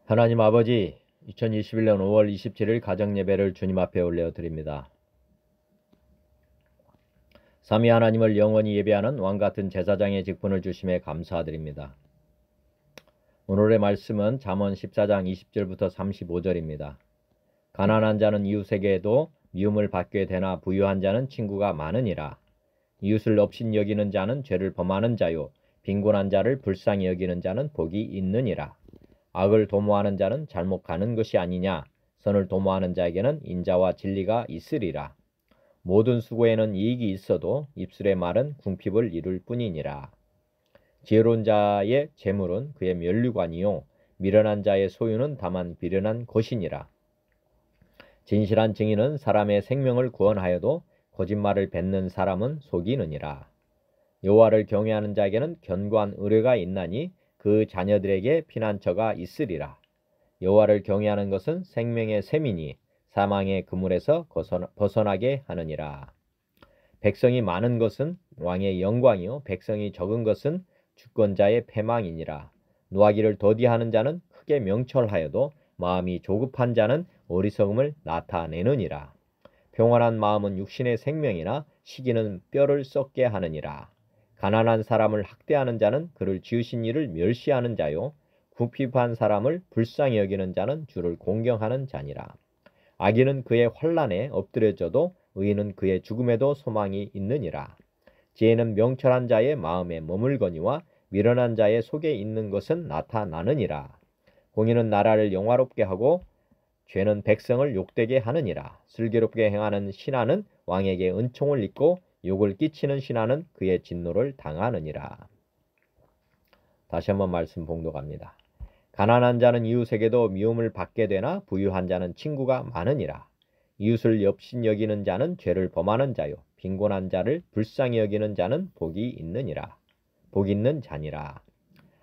하나님 아버지, 2021년 5월 27일 가정예배를 주님 앞에 올려드립니다. 삼위 하나님을 영원히 예배하는 왕같은 제사장의 직분을 주심에 감사드립니다. 오늘의 말씀은 잠언 14장 20절부터 35절입니다. 가난한 자는 이웃에게도 미움을 받게 되나 부유한 자는 친구가 많으니라. 이웃을 업신 여기는 자는 죄를 범하는 자요, 빈곤한 자를 불쌍히 여기는 자는 복이 있느니라. 악을 도모하는 자는 잘못 가는 것이 아니냐. 선을 도모하는 자에게는 인자와 진리가 있으리라. 모든 수고에는 이익이 있어도 입술의 말은 궁핍을 이룰 뿐이니라. 지혜로운 자의 재물은 그의 면류관이요, 미련한 자의 소유는 다만 비련한 것이니라. 진실한 증인은 사람의 생명을 구원하여도 거짓말을 뱉는 사람은 속이느니라. 여호와를 경외하는 자에게는 견고한 의뢰가 있나니 그 자녀들에게 피난처가 있으리라. 여호와를 경외하는 것은 생명의 샘이니 사망의 그물에서 벗어나게 하느니라. 백성이 많은 것은 왕의 영광이요, 백성이 적은 것은 주권자의 패망이니라. 노하기를 더디하는 자는 크게 명철하여도 마음이 조급한 자는 어리석음을 나타내느니라. 평안한 마음은 육신의 생명이나 시기는 뼈를 썩게 하느니라. 가난한 사람을 학대하는 자는 그를 지으신 이를 멸시하는 자요, 궁핍한 사람을 불쌍히 여기는 자는 주를 공경하는 자니라. 악인은 그의 환난에 엎드려져도 의인은 그의 죽음에도 소망이 있느니라. 지혜는 명철한 자의 마음에 머물거니와 미련한 자의 속에 있는 것은 나타나느니라. 공의는 나라를 영화롭게 하고 죄는 백성을 욕되게 하느니라. 슬기롭게 행하는 신하는 왕에게 은총을 입고 욕을 끼치는 신하는 그의 진노를 당하느니라. 다시 한번 말씀 봉독합니다. 가난한 자는 이웃에게도 미움을 받게 되나 부유한 자는 친구가 많으니라. 이웃을 엽신 여기는 자는 죄를 범하는 자요, 빈곤한 자를 불쌍히 여기는 자는 복이 있느니라. 복 있는 자니라.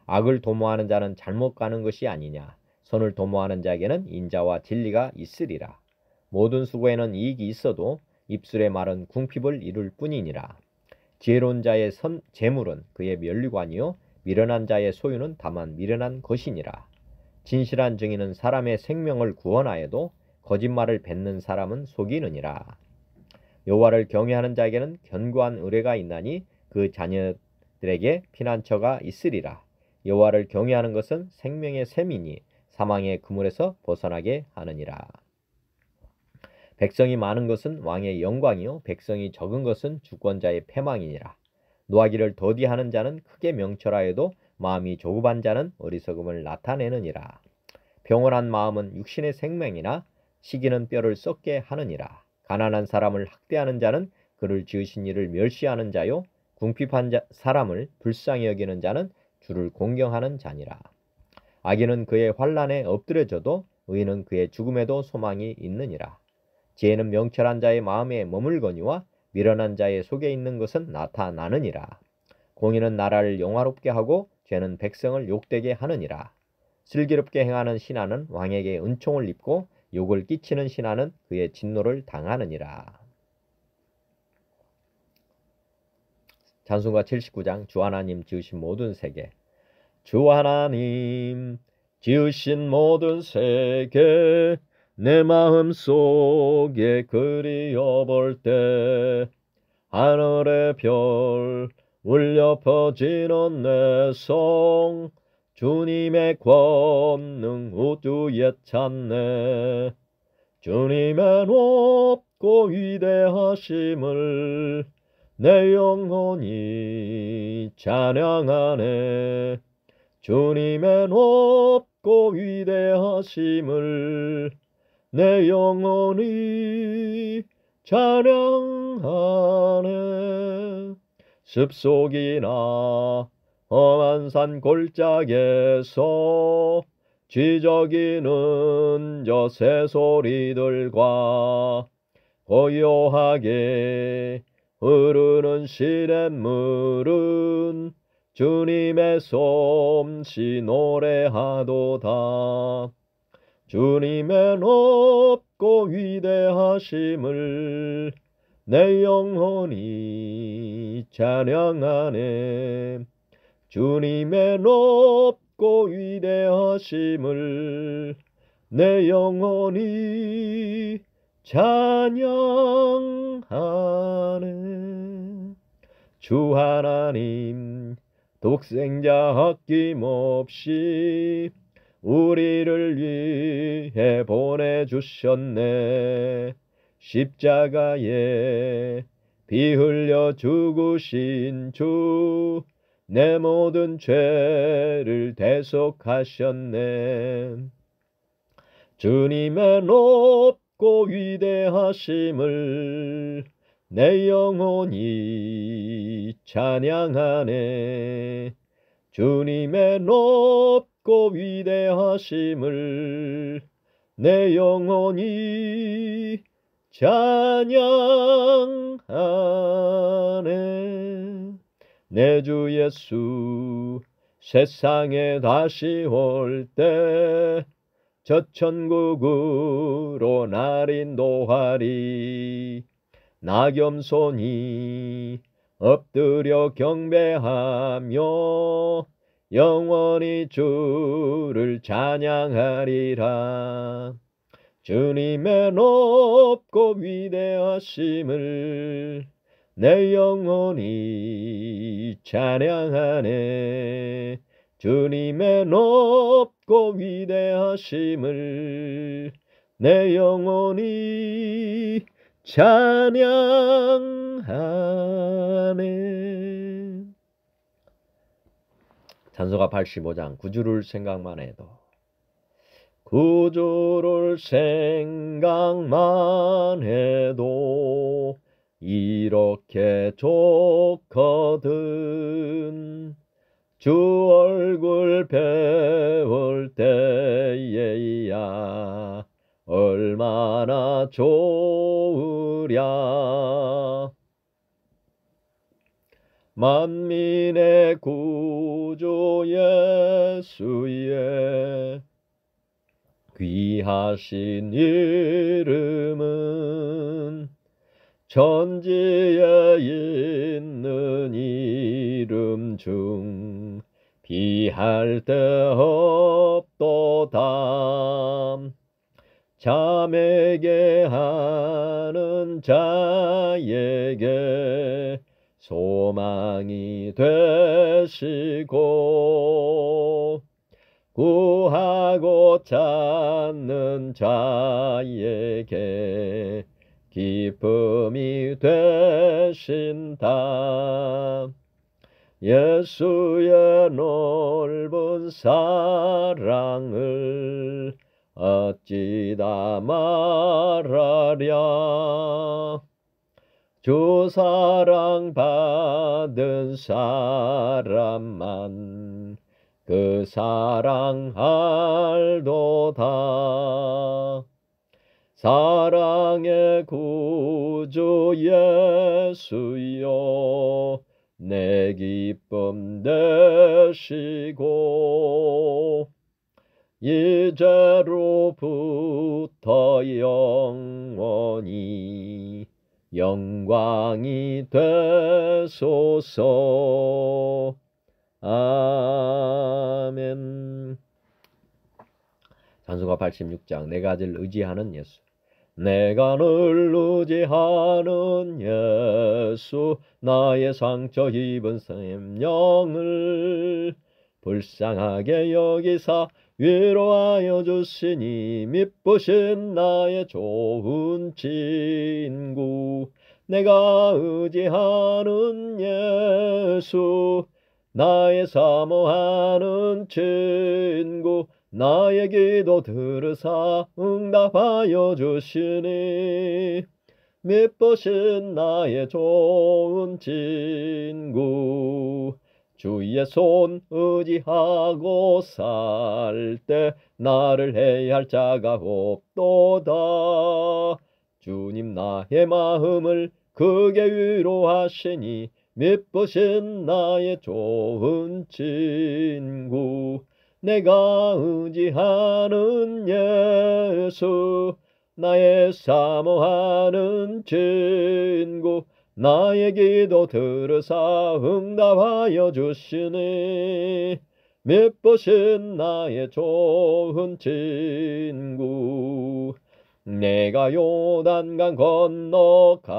악을 도모하는 자는 잘못 가는 것이 아니냐. 선을 도모하는 자에게는 인자와 진리가 있으리라. 모든 수고에는 이익이 있어도 입술의 말은 궁핍을 이룰 뿐이니라. 지혜로운 자의 재물은 그의 면류관이요, 미련한 자의 소유는 다만 미련한 것이니라. 진실한 증인은 사람의 생명을 구원하여도 거짓말을 뱉는 사람은 속이느니라. 여호와를 경외하는 자에게는 견고한 의뢰가 있나니 그 자녀들에게 피난처가 있으리라. 여호와를 경외하는 것은 생명의 샘이니 사망의 그물에서 벗어나게 하느니라. 백성이 많은 것은 왕의 영광이요, 백성이 적은 것은 주권자의 패망이니라. 노하기를 더디하는 자는 크게 명철하여도 마음이 조급한 자는 어리석음을 나타내느니라. 평온한 마음은 육신의 생명이나 시기는 뼈를 썩게 하느니라. 가난한 사람을 학대하는 자는 그를 지으신 이를 멸시하는 자요, 궁핍한 사람을 불쌍히 여기는 자는 주를 공경하는 자니라. 악인은 그의 환난에 엎드려져도 의인은 그의 죽음에도 소망이 있느니라. 지혜는 명철한 자의 마음에 머물거니와 미련한 자의 속에 있는 것은 나타나느니라. 공의는 나라를 영화롭게 하고 죄는 백성을 욕되게 하느니라. 슬기롭게 행하는 신하는 왕에게 은총을 입고 욕을 끼치는 신하는 그의 진노를 당하느니라. 찬송가 79장 주 하나님 지으신 모든 세계. 주 하나님 지으신 모든 세계, 내 마음 속에 그리워볼 때 하늘의 별 울려 퍼지는 내 성, 주님의 권능 우주에 찾네. 주님의 높고 위대하심을 내 영혼이 찬양하네. 주님의 높고 위대하심을 내 영혼이 찬양하네. 습속이나 험한 산 골짜기에서 쥐저기는 저 새소리들과 고요하게 흐르는 시냇물은 주님의 솜씨 노래하도다. 주님의 높고 위대하심을 내 영혼이 찬양하네. 주님의 높고 높고 위대하심을 내 영혼이 찬양하네. 주 하나님 독생자 아낌없이 우리를 위해 보내주셨네. 십자가에 피 흘려 죽으신 주, 내 모든 죄를 대속하셨네. 주님의 높고 위대하심을 내 영혼이 찬양하네. 주님의 높고 위대하심을 내 영혼이 찬양하네. 내 주 예수 세상에 다시 올 때 저 천국으로 날 인도하리. 나 겸손히 엎드려 경배하며 영원히 주를 찬양하리라. 주님의 높고 위대하심을 내 영혼이 찬양하네. 주님의 높고 위대하심을 내 영혼이 찬양하네. 찬송가 85장 구주를 생각만 해도, 구주를 생각만 해도 이렇게 좋거든. 주 얼굴 배울 때에야 얼마나 좋으랴. 만민의 구주 예수의 귀하신 이름은 천지에 있는 이름 중 비할 데 없도다. 자매게 하는 자에게 소망이 되시고, 구하고 찾는 자에게 기쁨이 되신다. 예수의 넓은 사랑을 어찌 다 말하랴. 주 사랑 받은 사람만 그 사랑 알도다. 사랑의 구주 예수여 내 기쁨 되시고, 이제로부터 영원히 영광이 되소서. 아멘. 찬송가 86장 내가 늘 의지하는 예수. 내가 늘 의지하는 예수, 나의 상처 입은 심령을 불쌍하게 여기사 위로하여 주시니, 미쁘신 나의 좋은 친구. 내가 의지하는 예수, 나의 사모하는 친구. 나의 기도 들으사 응답하여 주시니, 미쁘신 나의 좋은 친구. 주의 손 의지하고 살 때 나를 해할 자가 없도다. 주님 나의 마음을 크게 위로하시니, 미쁘신 나의 좋은 친구. 내가 의지하는 예수, 나의 사모하는 친구. 나의 기도 들으사 응답하여 주시니, 밉으신 나의 좋은 친구. 내가 요단강 건너가며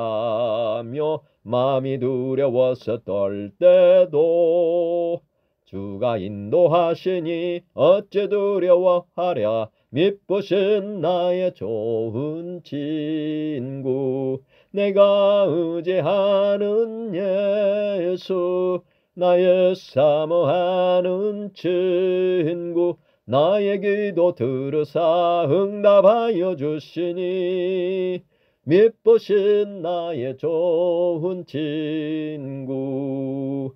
마음이 두려워서 떨 때도 주가 인도하시니 어찌 두려워하랴. 밉으신 나의 좋은 친구. 내가 의지하는 예수, 나의 사모하는 친구. 나의 기도 들으사 응답하여 주시니 밉으신 나의 좋은 친구.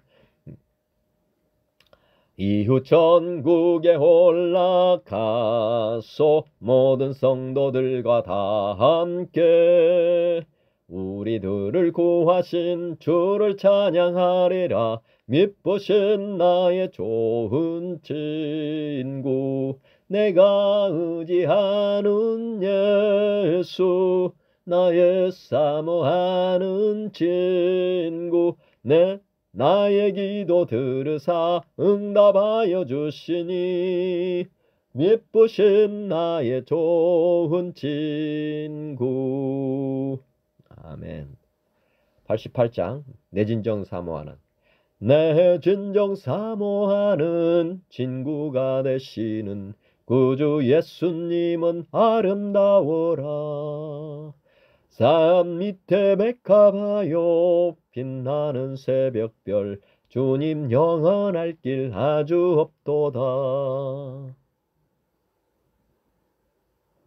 이후 천국에 올라가소 모든 성도들과 다 함께 우리들을 구하신 주를 찬양하리라. 밉으신 나의 좋은 친구. 내가 의지하는 예수, 나의 사모하는 친구. 나의 기도 들으사 응답하여 주시니 밉으신 나의 좋은 친구. 아멘. 88장 내 진정 사모하는. 내 진정 사모하는 친구가 되시는 구주 예수님은 아름다워라. 산 밑에 백합하여 빛나는 새벽별 주님 영원할 길 아주 없도다.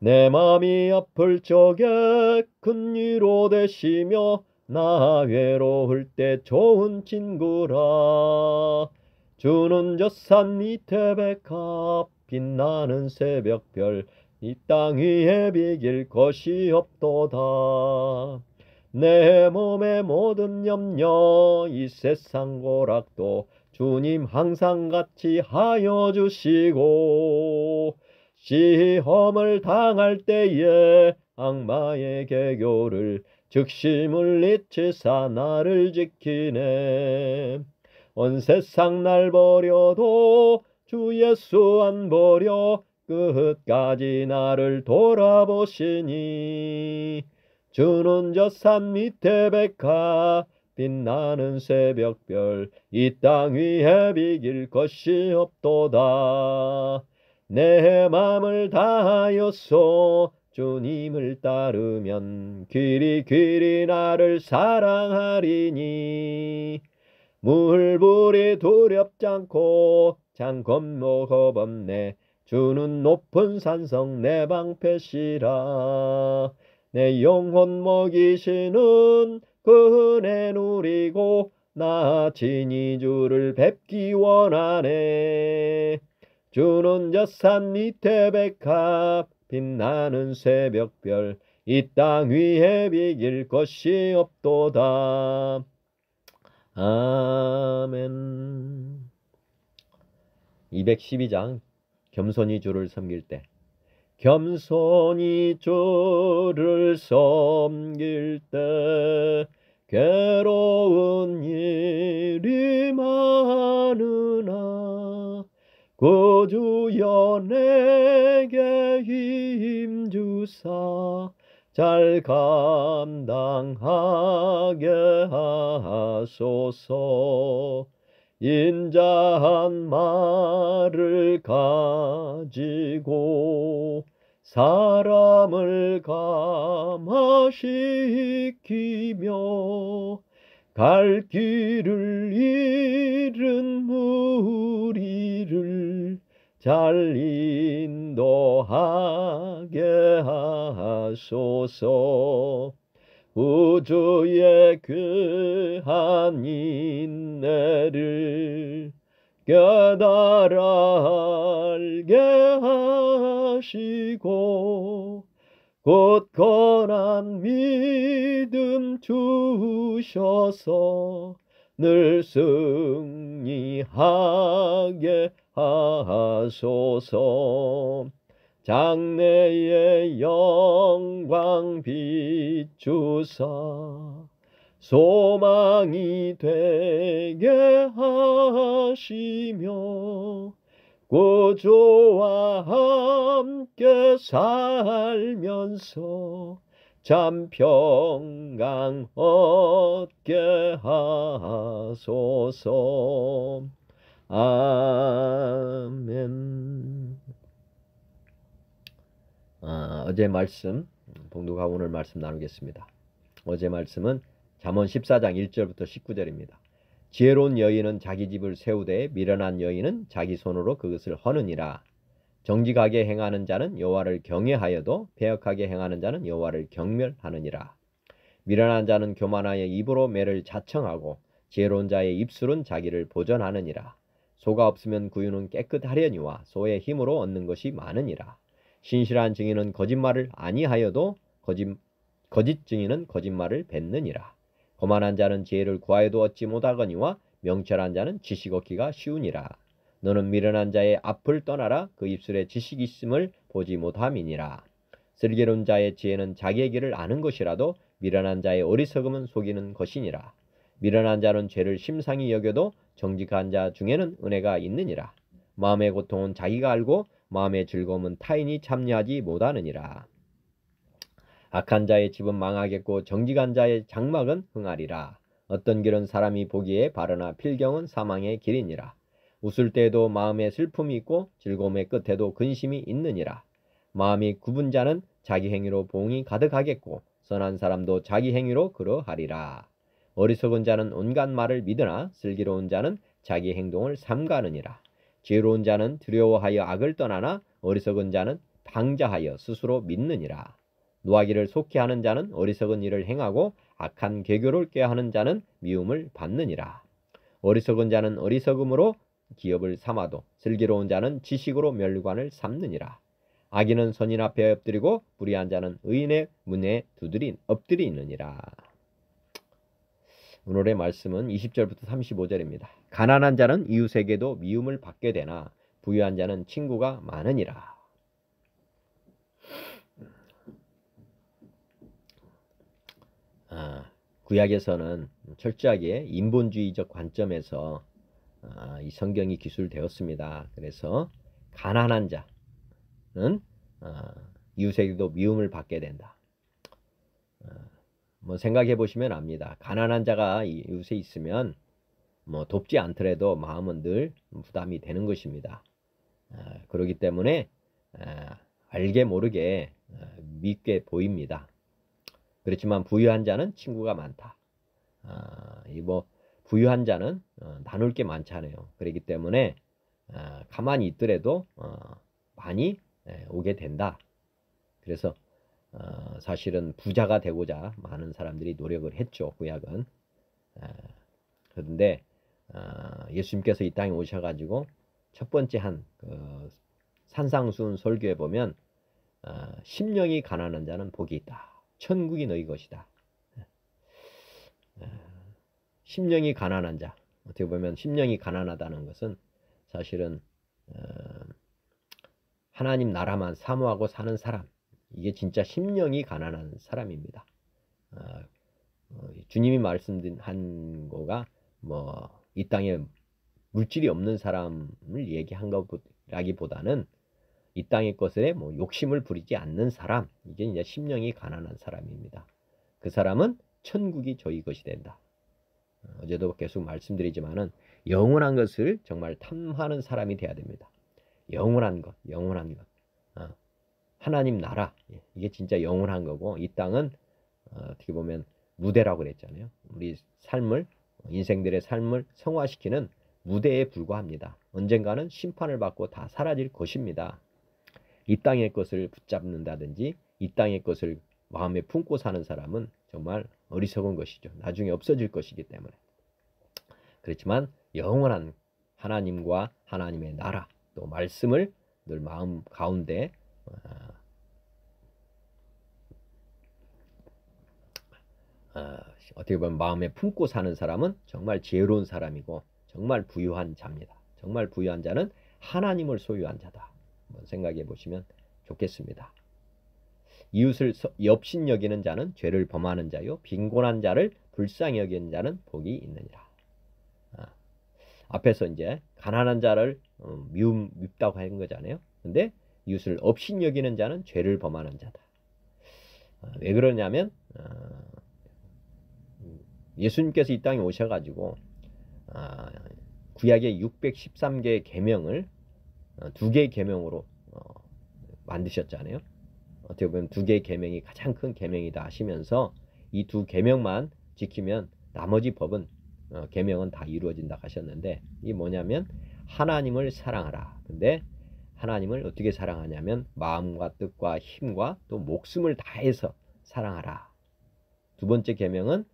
내 맘이 아플 적에 큰 위로 되시며 나 외로울 때 좋은 친구라. 주는 저 산 밑에 백합 빛나는 새벽별 이 땅 위에 비길 것이 없도다. 내 몸의 모든 염려 이 세상 고락도 주님 항상 같이 하여 주시고 시험을 당할 때에 악마의 개교를 즉시 물리치사 나를 지키네. 온 세상 날 버려도 주 예수 안 버려 끝까지 나를 돌아보시니 주는 저 산 밑에 백합 빛나는 새벽별 이 땅 위에 비길 것이 없도다. 내 맘을 다하여서 주님을 따르면 길이 나를 사랑하리니 물불이 두렵지 않고 창검도 겁없네. 주는 높은 산성 내 방패시라. 내 영혼 먹이시는 그 은혜 누리고 나 친히 주를 뵙기 원하네. 주는 저 산 밑에 백합 빛나는 새벽별 이 땅 위에 비길 것이 없도다. 아멘. 212장 겸손히 주를 섬길 때. 겸손히 주를 섬길 때 괴로운 일이 많으나 구주여 내게 힘주사 잘 감당하게 하소서. 인자한 말을 가지고 사람을 감화시키며 갈 길을 잃은 무리를 잘 인도하게 하소서. 우주의 귀한 인내를 깨달아 알게 하시고 굳건한 믿음 주셔서 늘 승리하게 하소서. 장래의 영광 비추사 소망이 되게 하시며 구주와 함께 살면서 참 평강 얻게 하소서. 아멘. 어제 말씀 봉독하고 오늘 말씀 나누겠습니다. 어제 말씀은 잠언 14장 1절부터 19절입니다. 지혜로운 여인은 자기 집을 세우되 미련한 여인은 자기 손으로 그것을 허느니라. 정직하게 행하는 자는 여호와를 경외하여도 배역하게 행하는 자는 여호와를 경멸하느니라. 미련한 자는 교만하여 입으로 매를 자청하고 지혜로운 자의 입술은 자기를 보전하느니라. 소가 없으면 구유는 깨끗하려니와 소의 힘으로 얻는 것이 많으니라. 신실한 증인은 거짓말을 아니하여도 거짓 증인은 거짓말을 뱉느니라. 거만한 자는 지혜를 구하여도 얻지 못하거니와 명철한 자는 지식 얻기가 쉬우니라. 너는 미련한 자의 앞을 떠나라. 그 입술에 지식이 있음을 보지 못함이니라. 슬기로운 자의 지혜는 자기의 길을 아는 것이라도 미련한 자의 어리석음은 속이는 것이니라. 미련한 자는 죄를 심상히 여겨도 정직한 자 중에는 은혜가 있느니라. 마음의 고통은 자기가 알고 마음의 즐거움은 타인이 참여하지 못하느니라. 악한 자의 집은 망하겠고 정직한 자의 장막은 흥하리라. 어떤 길은 사람이 보기에 바르나 필경은 사망의 길이니라. 웃을 때에도 마음에 슬픔이 있고 즐거움의 끝에도 근심이 있느니라. 마음이 굽은 자는 자기 행위로 봉이 가득하겠고 선한 사람도 자기 행위로 그러하리라. 어리석은 자는 온갖 말을 믿으나 슬기로운 자는 자기 행동을 삼가느니라. 지혜로운 자는 두려워하여 악을 떠나나 어리석은 자는 방자하여 스스로 믿느니라. 노하기를 속히 하는 자는 어리석은 일을 행하고 악한 계교를 꾀하는 자는 미움을 받느니라. 어리석은 자는 어리석음으로 기업을 삼아도 슬기로운 자는 지식으로 멸관을 삼느니라. 악인은 선인 앞에 엎드리고 불의한 자는 의인의 문에 엎드리느니라. 오늘의 말씀은 20절부터 35절입니다. 가난한 자는 이웃에게도 미움을 받게 되나 부유한 자는 친구가 많으니라. 구약에서는 철저하게 인본주의적 관점에서 이 성경이 기술되었습니다. 그래서 가난한 자는 이웃에게도 미움을 받게 된다. 뭐 생각해 보시면 압니다. 가난한 자가 이웃에 있으면 뭐 돕지 않더라도 마음은 늘 부담이 되는 것입니다. 그렇기 때문에 알게 모르게 밉게 보입니다. 그렇지만 부유한 자는 친구가 많다. 부유한 자는 나눌 게 많잖아요. 그렇기 때문에 가만히 있더라도 많이 오게 된다. 그래서 사실은 부자가 되고자 많은 사람들이 노력을 했죠. 구약은. 그런데 예수님께서 이 땅에 오셔가지고 첫 번째 산상수훈 설교에 보면 심령이 가난한 자는 복이 있다. 천국이 너희 것이다. 심령이 가난한 자. 어떻게 보면 심령이 가난하다는 것은 사실은 하나님 나라만 사모하고 사는 사람. 이게 진짜 심령이 가난한 사람입니다. 주님이 말씀한 거가 이 땅에 물질이 없는 사람을 얘기한 것라기보다는 이 땅의 것에 욕심을 부리지 않는 사람, 이게 이제 심령이 가난한 사람입니다. 그 사람은 천국이 저희 것이 된다. 어제도 계속 말씀드리지만은 영원한 것을 정말 탐하는 사람이 돼야 됩니다. 영원한 것. 하나님 나라, 이게 진짜 영원한 거고, 이 땅은 어떻게 보면 무대라고 그랬잖아요. 우리 삶을, 인생들의 삶을 성화시키는 무대에 불과합니다. 언젠가는 심판을 받고 다 사라질 것입니다. 이 땅의 것을 붙잡는다든지 이 땅의 것을 마음에 품고 사는 사람은 정말 어리석은 것이죠. 나중에 없어질 것이기 때문에. 그렇지만 영원한 하나님과 하나님의 나라, 또 말씀을 늘 마음 가운데 어떻게 보면 마음에 품고 사는 사람은 정말 지혜로운 사람이고 정말 부유한 자입니다. 정말 부유한 자는 하나님을 소유한 자다. 한번 생각해 보시면 좋겠습니다. 이웃을 엽신 여기는 자는 죄를 범하는 자요 빈곤한 자를 불쌍히 여기는 자는 복이 있느니라. 앞에서 이제 가난한 자를 밉다고 한 거잖아요. 근데 이웃을 업신 여기는 자는 죄를 범하는 자다. 왜 그러냐면 예수님께서 이 땅에 오셔가지고 구약의 613개의 계명을 2개의 계명으로 만드셨잖아요. 어떻게 보면 2개의 계명이 가장 큰 계명이다 하시면서 이 2 계명만 지키면 나머지 법은 계명은 다 이루어진다 하셨는데, 이게 뭐냐면 하나님을 사랑하라. 근데 하나님을 어떻게 사랑하냐면 마음과 뜻과 힘과 또 목숨을 다해서 사랑하라. 2번째 계명은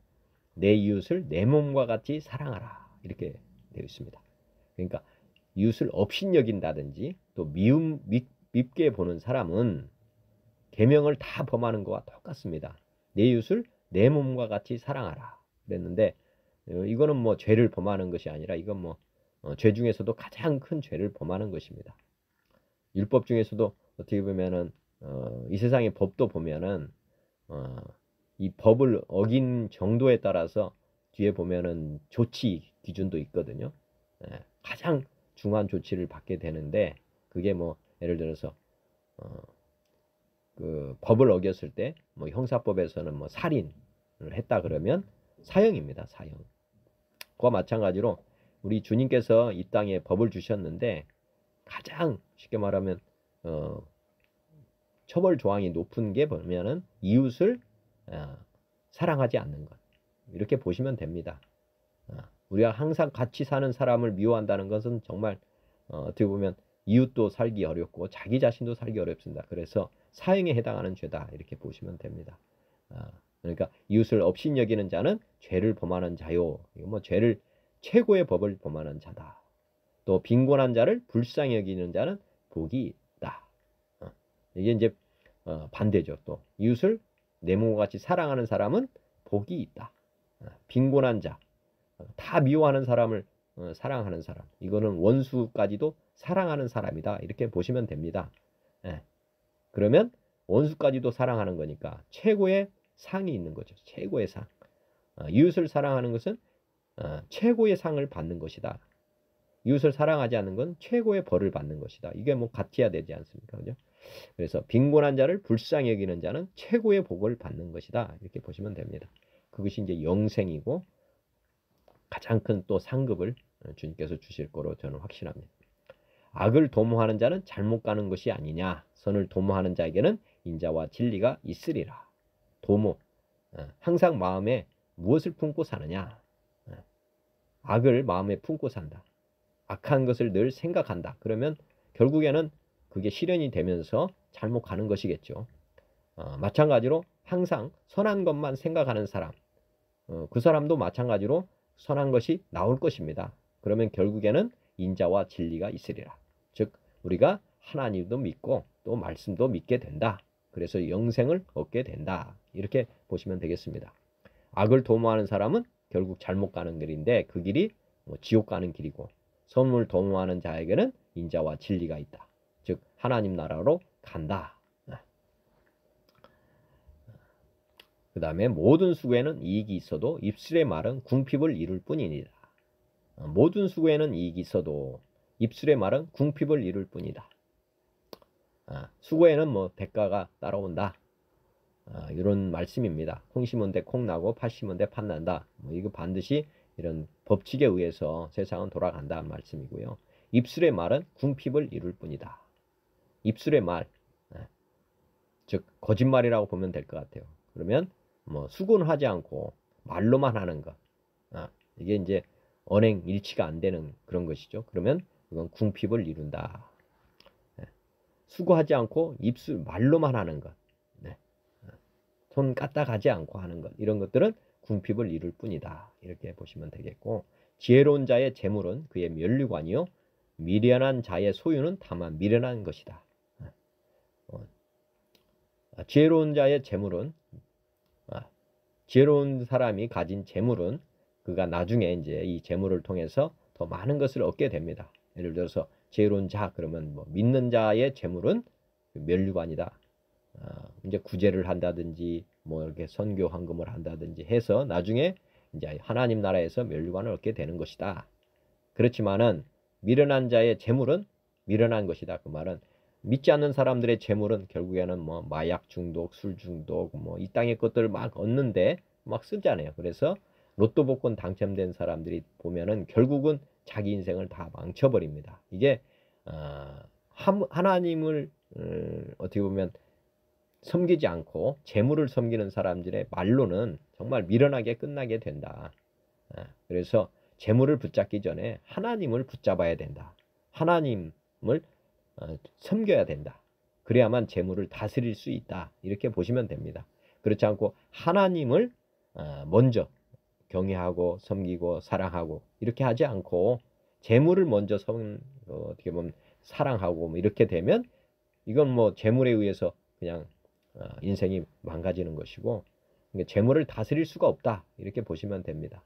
내 이웃을 내 몸과 같이 사랑하라. 이렇게 되어 있습니다. 그러니까 이웃을 업신여긴다든지 또 밉게 보는 사람은 계명을 다 범하는 것과 똑같습니다. 내 이웃을 내 몸과 같이 사랑하라 그랬는데, 이거는 뭐 죄를 범하는 것이 아니라 이건 뭐 죄 중에서도 가장 큰 죄를 범하는 것입니다. 율법 중에서도 어떻게 보면은 이 세상의 법도 보면은 이 법을 어긴 정도에 따라서 뒤에 보면은 조치 기준도 있거든요. 가장 중한 조치를 받게 되는데, 그게 뭐 예를 들어서 그 법을 어겼을 때 뭐 형사법에서는 뭐 살인을 했다 그러면 사형입니다. 사형. 그와 마찬가지로 우리 주님께서 이 땅에 법을 주셨는데 가장 쉽게 말하면 처벌 조항이 높은 게 뭐냐면 이웃을 사랑하지 않는 것, 이렇게 보시면 됩니다. 우리가 항상 같이 사는 사람을 미워한다는 것은 정말 어떻게 보면 이웃도 살기 어렵고 자기 자신도 살기 어렵습니다. 그래서 사형에 해당하는 죄다 이렇게 보시면 됩니다. 그러니까 이웃을 업신여기는 자는 죄를 범하는 자요. 이거 뭐 죄를 최고의 법을 범하는 자다. 또 빈곤한 자를 불쌍히 여기는 자는 복이 있다. 이게 이제 반대죠. 또 이웃을 내 몸과 같이 사랑하는 사람은 복이 있다. 빈곤한 자, 다 미워하는 사람을 사랑하는 사람, 이거는 원수까지도 사랑하는 사람이다. 이렇게 보시면 됩니다. 그러면 원수까지도 사랑하는 거니까 최고의 상이 있는 거죠. 최고의 상. 이웃을 사랑하는 것은 최고의 상을 받는 것이다. 이웃을 사랑하지 않는 건 최고의 벌을 받는 것이다. 이게 뭐 같아야 되지 않습니까? 그죠? 그래서 빈곤한 자를 불쌍히 여기는 자는 최고의 복을 받는 것이다. 이렇게 보시면 됩니다. 그것이 이제 영생이고 가장 큰 또 상급을 주님께서 주실 거로 저는 확신합니다. 악을 도모하는 자는 잘못 가는 것이 아니냐. 선을 도모하는 자에게는 인자와 진리가 있으리라. 도모, 항상 마음에 무엇을 품고 사느냐. 악을 마음에 품고 산다. 악한 것을 늘 생각한다. 그러면 결국에는 그게 실현이 되면서 잘못 가는 것이겠죠. 마찬가지로 항상 선한 것만 생각하는 사람, 그 사람도 마찬가지로 선한 것이 나올 것입니다. 그러면 결국에는 인자와 진리가 있으리라. 즉 우리가 하나님도 믿고 또 말씀도 믿게 된다. 그래서 영생을 얻게 된다. 이렇게 보시면 되겠습니다. 악을 도모하는 사람은 결국 잘못 가는 길인데 그 길이 지옥 가는 길이고, 선을 도모하는 자에게는 인자와 진리가 있다. 즉 하나님 나라로 간다. 그 다음에 모든 수고에는 이익이 있어도 입술의 말은 궁핍을 이룰 뿐이니라. 모든 수고에는 이익이 있어도 입술의 말은 궁핍을 이룰 뿐이다. 수고에는 뭐 대가가 따라온다. 이런 말씀입니다. 콩 심은 데 콩 나고 팥 심은 데 팥 난다. 뭐 이거 반드시 이런 법칙에 의해서 세상은 돌아간다는 말씀이고요. 입술의 말은 궁핍을 이룰 뿐이다. 입술의 말, 즉 거짓말이라고 보면 될 것 같아요. 그러면 뭐 수고는 하지 않고 말로만 하는 것, 이게 이제 언행 일치가 안 되는 그런 것이죠. 그러면 이건 궁핍을 이룬다. 수고하지 않고 입술 말로만 하는 것, 손 까딱하지 않고 하는 것, 이런 것들은 궁핍을 이룰 뿐이다. 이렇게 보시면 되겠고, 지혜로운 자의 재물은 그의 면류관이요 미련한 자의 소유는 다만 미련한 것이다. 지혜로운 자의 재물은, 지혜로운 사람이 가진 재물은 그가 나중에 이제 이 재물을 통해서 더 많은 것을 얻게 됩니다. 예를 들어서 지혜로운 자 그러면 뭐 믿는 자의 재물은 면류관이다. 이제 구제를 한다든지 뭐 이렇게 선교 헌금을 한다든지 해서 나중에 이제 하나님 나라에서 면류관을 얻게 되는 것이다. 그렇지만은 미련한 자의 재물은 미련한 것이다. 그 말은 믿지 않는 사람들의 재물은 결국에는 뭐 마약 중독, 술 중독, 뭐 이 땅의 것들을 막 얻는데 막 쓰잖아요. 그래서 로또 복권 당첨된 사람들이 보면은 결국은 자기 인생을 다 망쳐버립니다. 이게 하나님을 어떻게 보면 섬기지 않고 재물을 섬기는 사람들의 말로는 정말 미련하게 끝나게 된다. 그래서 재물을 붙잡기 전에 하나님을 붙잡아야 된다. 하나님을 섬겨야 된다. 그래야만 재물을 다스릴 수 있다. 이렇게 보시면 됩니다. 그렇지 않고 하나님을 먼저 경외하고 섬기고 사랑하고 이렇게 하지 않고 재물을 먼저 어떻게 보면 사랑하고 뭐 이렇게 되면 이건 뭐 재물에 의해서 그냥 인생이 망가지는 것이고 재물을 다스릴 수가 없다. 이렇게 보시면 됩니다.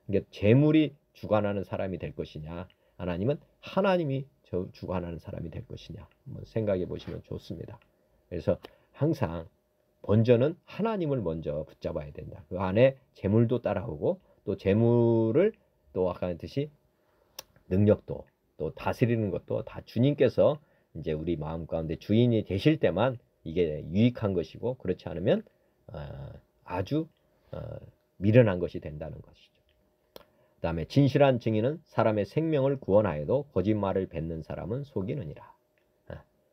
그러니까 재물이 주관하는 사람이 될 것이냐, 하나님은 하나님이 주관하는 사람이 될 것이냐 생각해 보시면 좋습니다. 그래서 항상 본전은 하나님을 먼저 붙잡아야 된다. 그 안에 재물도 따라오고 또 재물을 또 아까 했듯이 능력도 또 다스리는 것도 다 주님께서 이제 우리 마음 가운데 주인이 되실 때만 이게 유익한 것이고 그렇지 않으면 아주 미련한 것이 된다는 것이죠. 그 다음에 진실한 증인은 사람의 생명을 구원하여도 거짓말을 뱉는 사람은 속이느니라.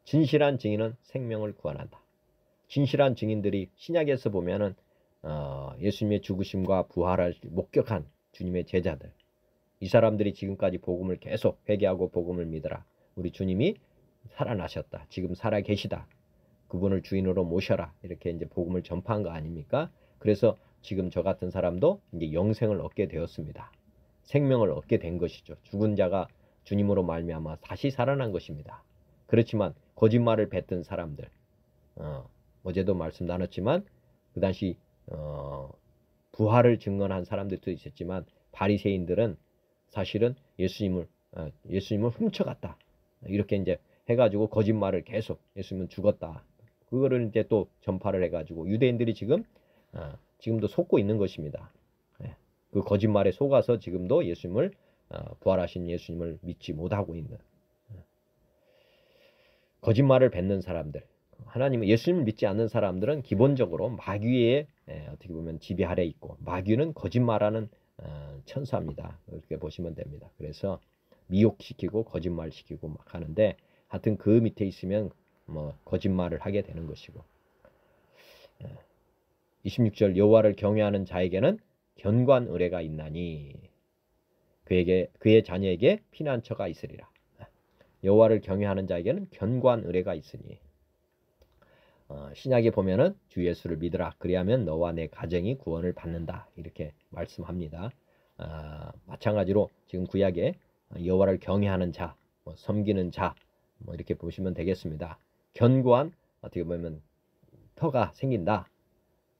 진실한 증인은 생명을 구원한다. 진실한 증인들이 신약에서 보면은 예수님의 죽으심과 부활을 목격한 주님의 제자들, 이 사람들이 지금까지 복음을 계속 회개하고 복음을 믿어라. 우리 주님이 살아나셨다. 지금 살아 계시다. 그분을 주인으로 모셔라. 이렇게 이제 복음을 전파한 거 아닙니까? 그래서 지금 저 같은 사람도 이제 영생을 얻게 되었습니다. 생명을 얻게 된 것이죠. 죽은 자가 주님으로 말미암아 다시 살아난 것입니다. 그렇지만 거짓말을 뱉은 사람들, 어제도 말씀 나눴지만 그 당시 부활을 증언한 사람들도 있었지만 바리새인들은 사실은 예수님을 훔쳐갔다. 이렇게 이제 해가지고 거짓말을 계속 예수님은 죽었다. 그거를 이제 또 전파를 해가지고 유대인들이 지금도 속고 있는 것입니다. 그 거짓말에 속아서 지금도 예수님을 부활하신 예수님을 믿지 못하고 있는 거짓말을 뱉는 사람들, 하나님은 예수님을 믿지 않는 사람들은 기본적으로 마귀의 어떻게 보면 지배 아래 있고 마귀는 거짓말하는 천사입니다. 그렇게 보시면 됩니다. 그래서 미혹시키고 거짓말시키고 막 하는데 하여튼 그 밑에 있으면 뭐 거짓말을 하게 되는 것이고 26절 여호와를 경외하는 자에게는 견고한 의뢰가 있나니 그의 자녀에게 피난처가 있으리라. 여호와를 경외하는 자에게는 견고한 의뢰가 있으니 신약에 보면은 주 예수를 믿으라 그리하면 너와 내 가정이 구원을 받는다 이렇게 말씀합니다. 마찬가지로 지금 구약에 여호와를 경외하는 자, 섬기는 자 이렇게 보시면 되겠습니다. 견고한 어떻게 보면 터가 생긴다.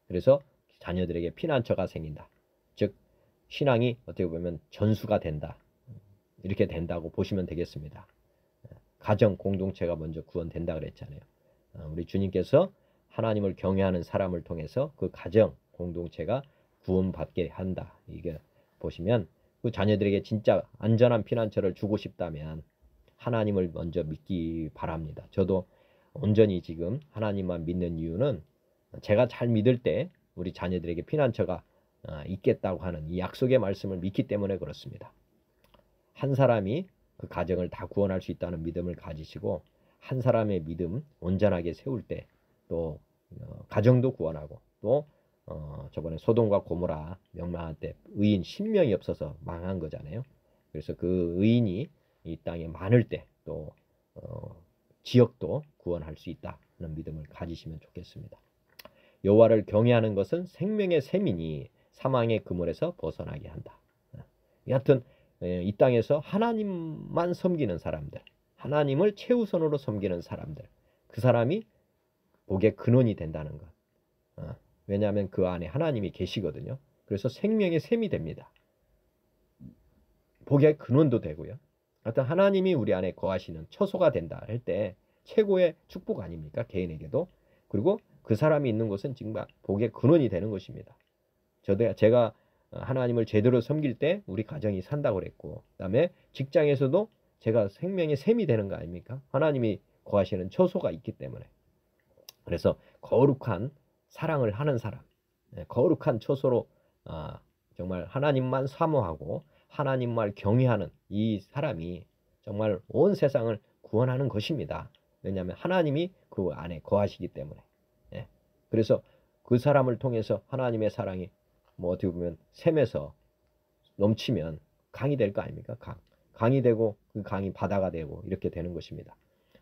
그래서 자녀들에게 피난처가 생긴다. 즉 신앙이 어떻게 보면 전수가 된다. 이렇게 된다고 보시면 되겠습니다. 가정 공동체가 먼저 구원된다 그랬잖아요. 우리 주님께서 하나님을 경외하는 사람을 통해서 그 가정 공동체가 구원받게 한다. 이게 보시면 그 자녀들에게 진짜 안전한 피난처를 주고 싶다면 하나님을 먼저 믿기 바랍니다. 저도 온전히 지금 하나님만 믿는 이유는 제가 잘 믿을 때 우리 자녀들에게 피난처가 있겠다고 하는 이 약속의 말씀을 믿기 때문에 그렇습니다. 한 사람이 그 가정을 다 구원할 수 있다는 믿음을 가지시고 한 사람의 믿음 온전하게 세울 때 또 가정도 구원하고 또 저번에 소돔과 고모라 멸망할 때 의인 10명이 없어서 망한 거잖아요. 그래서 그 의인이 이 땅에 많을 때 또 지역도 구원할 수 있다는 믿음을 가지시면 좋겠습니다. 여호와를 경외하는 것은 생명의 샘이니 사망의 그물에서 벗어나게 한다. 여하튼 이 땅에서 하나님만 섬기는 사람들, 하나님을 최우선으로 섬기는 사람들, 그 사람이 복의 근원이 된다는 것. 왜냐하면 그 안에 하나님이 계시거든요. 그래서 생명의 샘이 됩니다. 복의 근원도 되고요. 하여튼 하나님이 우리 안에 거하시는 처소가 된다 할 때 최고의 축복 아닙니까? 개인에게도. 그리고 그 사람이 있는 곳은 정말 복의 근원이 되는 것입니다. 제가 하나님을 제대로 섬길 때 우리 가정이 산다고 그랬고, 그다음에 직장에서도 제가 생명의 샘이 되는 거 아닙니까? 하나님이 거하시는 처소가 있기 때문에. 그래서 거룩한 사랑을 하는 사람, 거룩한 처소로 정말 하나님만 사모하고 하나님만 경외하는 이 사람이 정말 온 세상을 구원하는 것입니다. 왜냐하면 하나님이 그 안에 거하시기 때문에. 그래서 그 사람을 통해서 하나님의 사랑이 뭐 어떻게 보면 샘에서 넘치면 강이 될 거 아닙니까? 강이 되고 그 강이 바다가 되고 이렇게 되는 것입니다.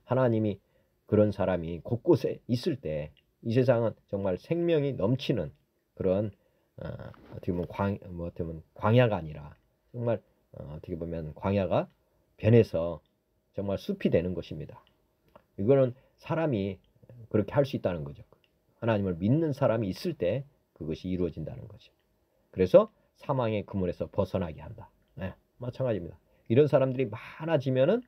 하나님이 그런 사람이 곳곳에 있을 때 이 세상은 정말 생명이 넘치는 그런 어떻게 보면 어떻게 보면 광야가 아니라 정말 어떻게 보면 광야가 변해서 정말 숲이 되는 것입니다. 이거는 사람이 그렇게 할 수 있다는 거죠. 하나님을 믿는 사람이 있을 때 그것이 이루어진다는 거죠. 그래서 사망의 그물에서 벗어나게 한다. 마찬가지입니다. 이런 사람들이 많아지면은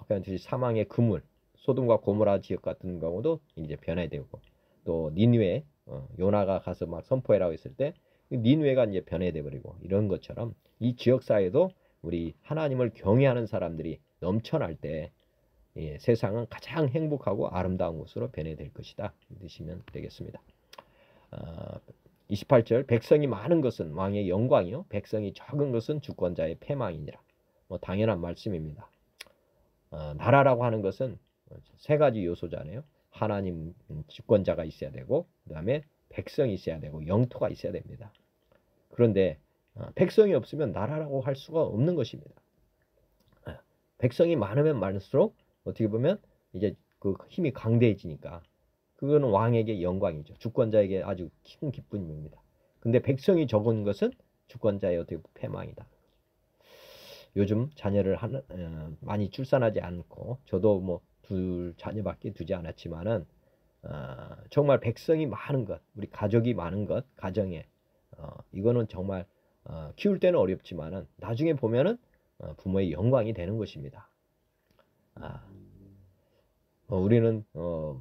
그냥 사망의 그물, 소돔과 고모라 지역 같은 경우도 이제 변해되고, 또 니느웨 요나가 가서 막 선포해라고 했을 때 니느웨가 이제 변해돼 버리고, 이런 것처럼 이 지역 사회도 우리 하나님을 경외하는 사람들이 넘쳐날 때 세상은 가장 행복하고 아름다운 곳으로 변해될 것이다. 믿으시면 되겠습니다. 28절 백성이 많은 것은 왕의 영광이요 백성이 적은 것은 주권자의 패망이니라. 뭐 당연한 말씀입니다. 나라라고 하는 것은 세 가지 요소잖아요. 하나님 주권자가 있어야 되고, 그 다음에 백성이 있어야 되고, 영토가 있어야 됩니다. 그런데 백성이 없으면 나라라고 할 수가 없는 것입니다. 백성이 많으면 많을수록 어떻게 보면 이제 그 힘이 강대해지니까 그거는 왕에게 영광이죠. 주권자에게 아주 큰 기쁨입니다. 근데 백성이 적은 것은 주권자의 어떻게 패망이다. 요즘 자녀를 많이 출산하지 않고, 저도 뭐 둘 자녀밖에 두지 않았지만은 정말 백성이 많은 것, 우리 가족이 많은 것, 가정에 이거는 정말 키울 때는 어렵지만은 나중에 보면은 부모의 영광이 되는 것입니다. 우리는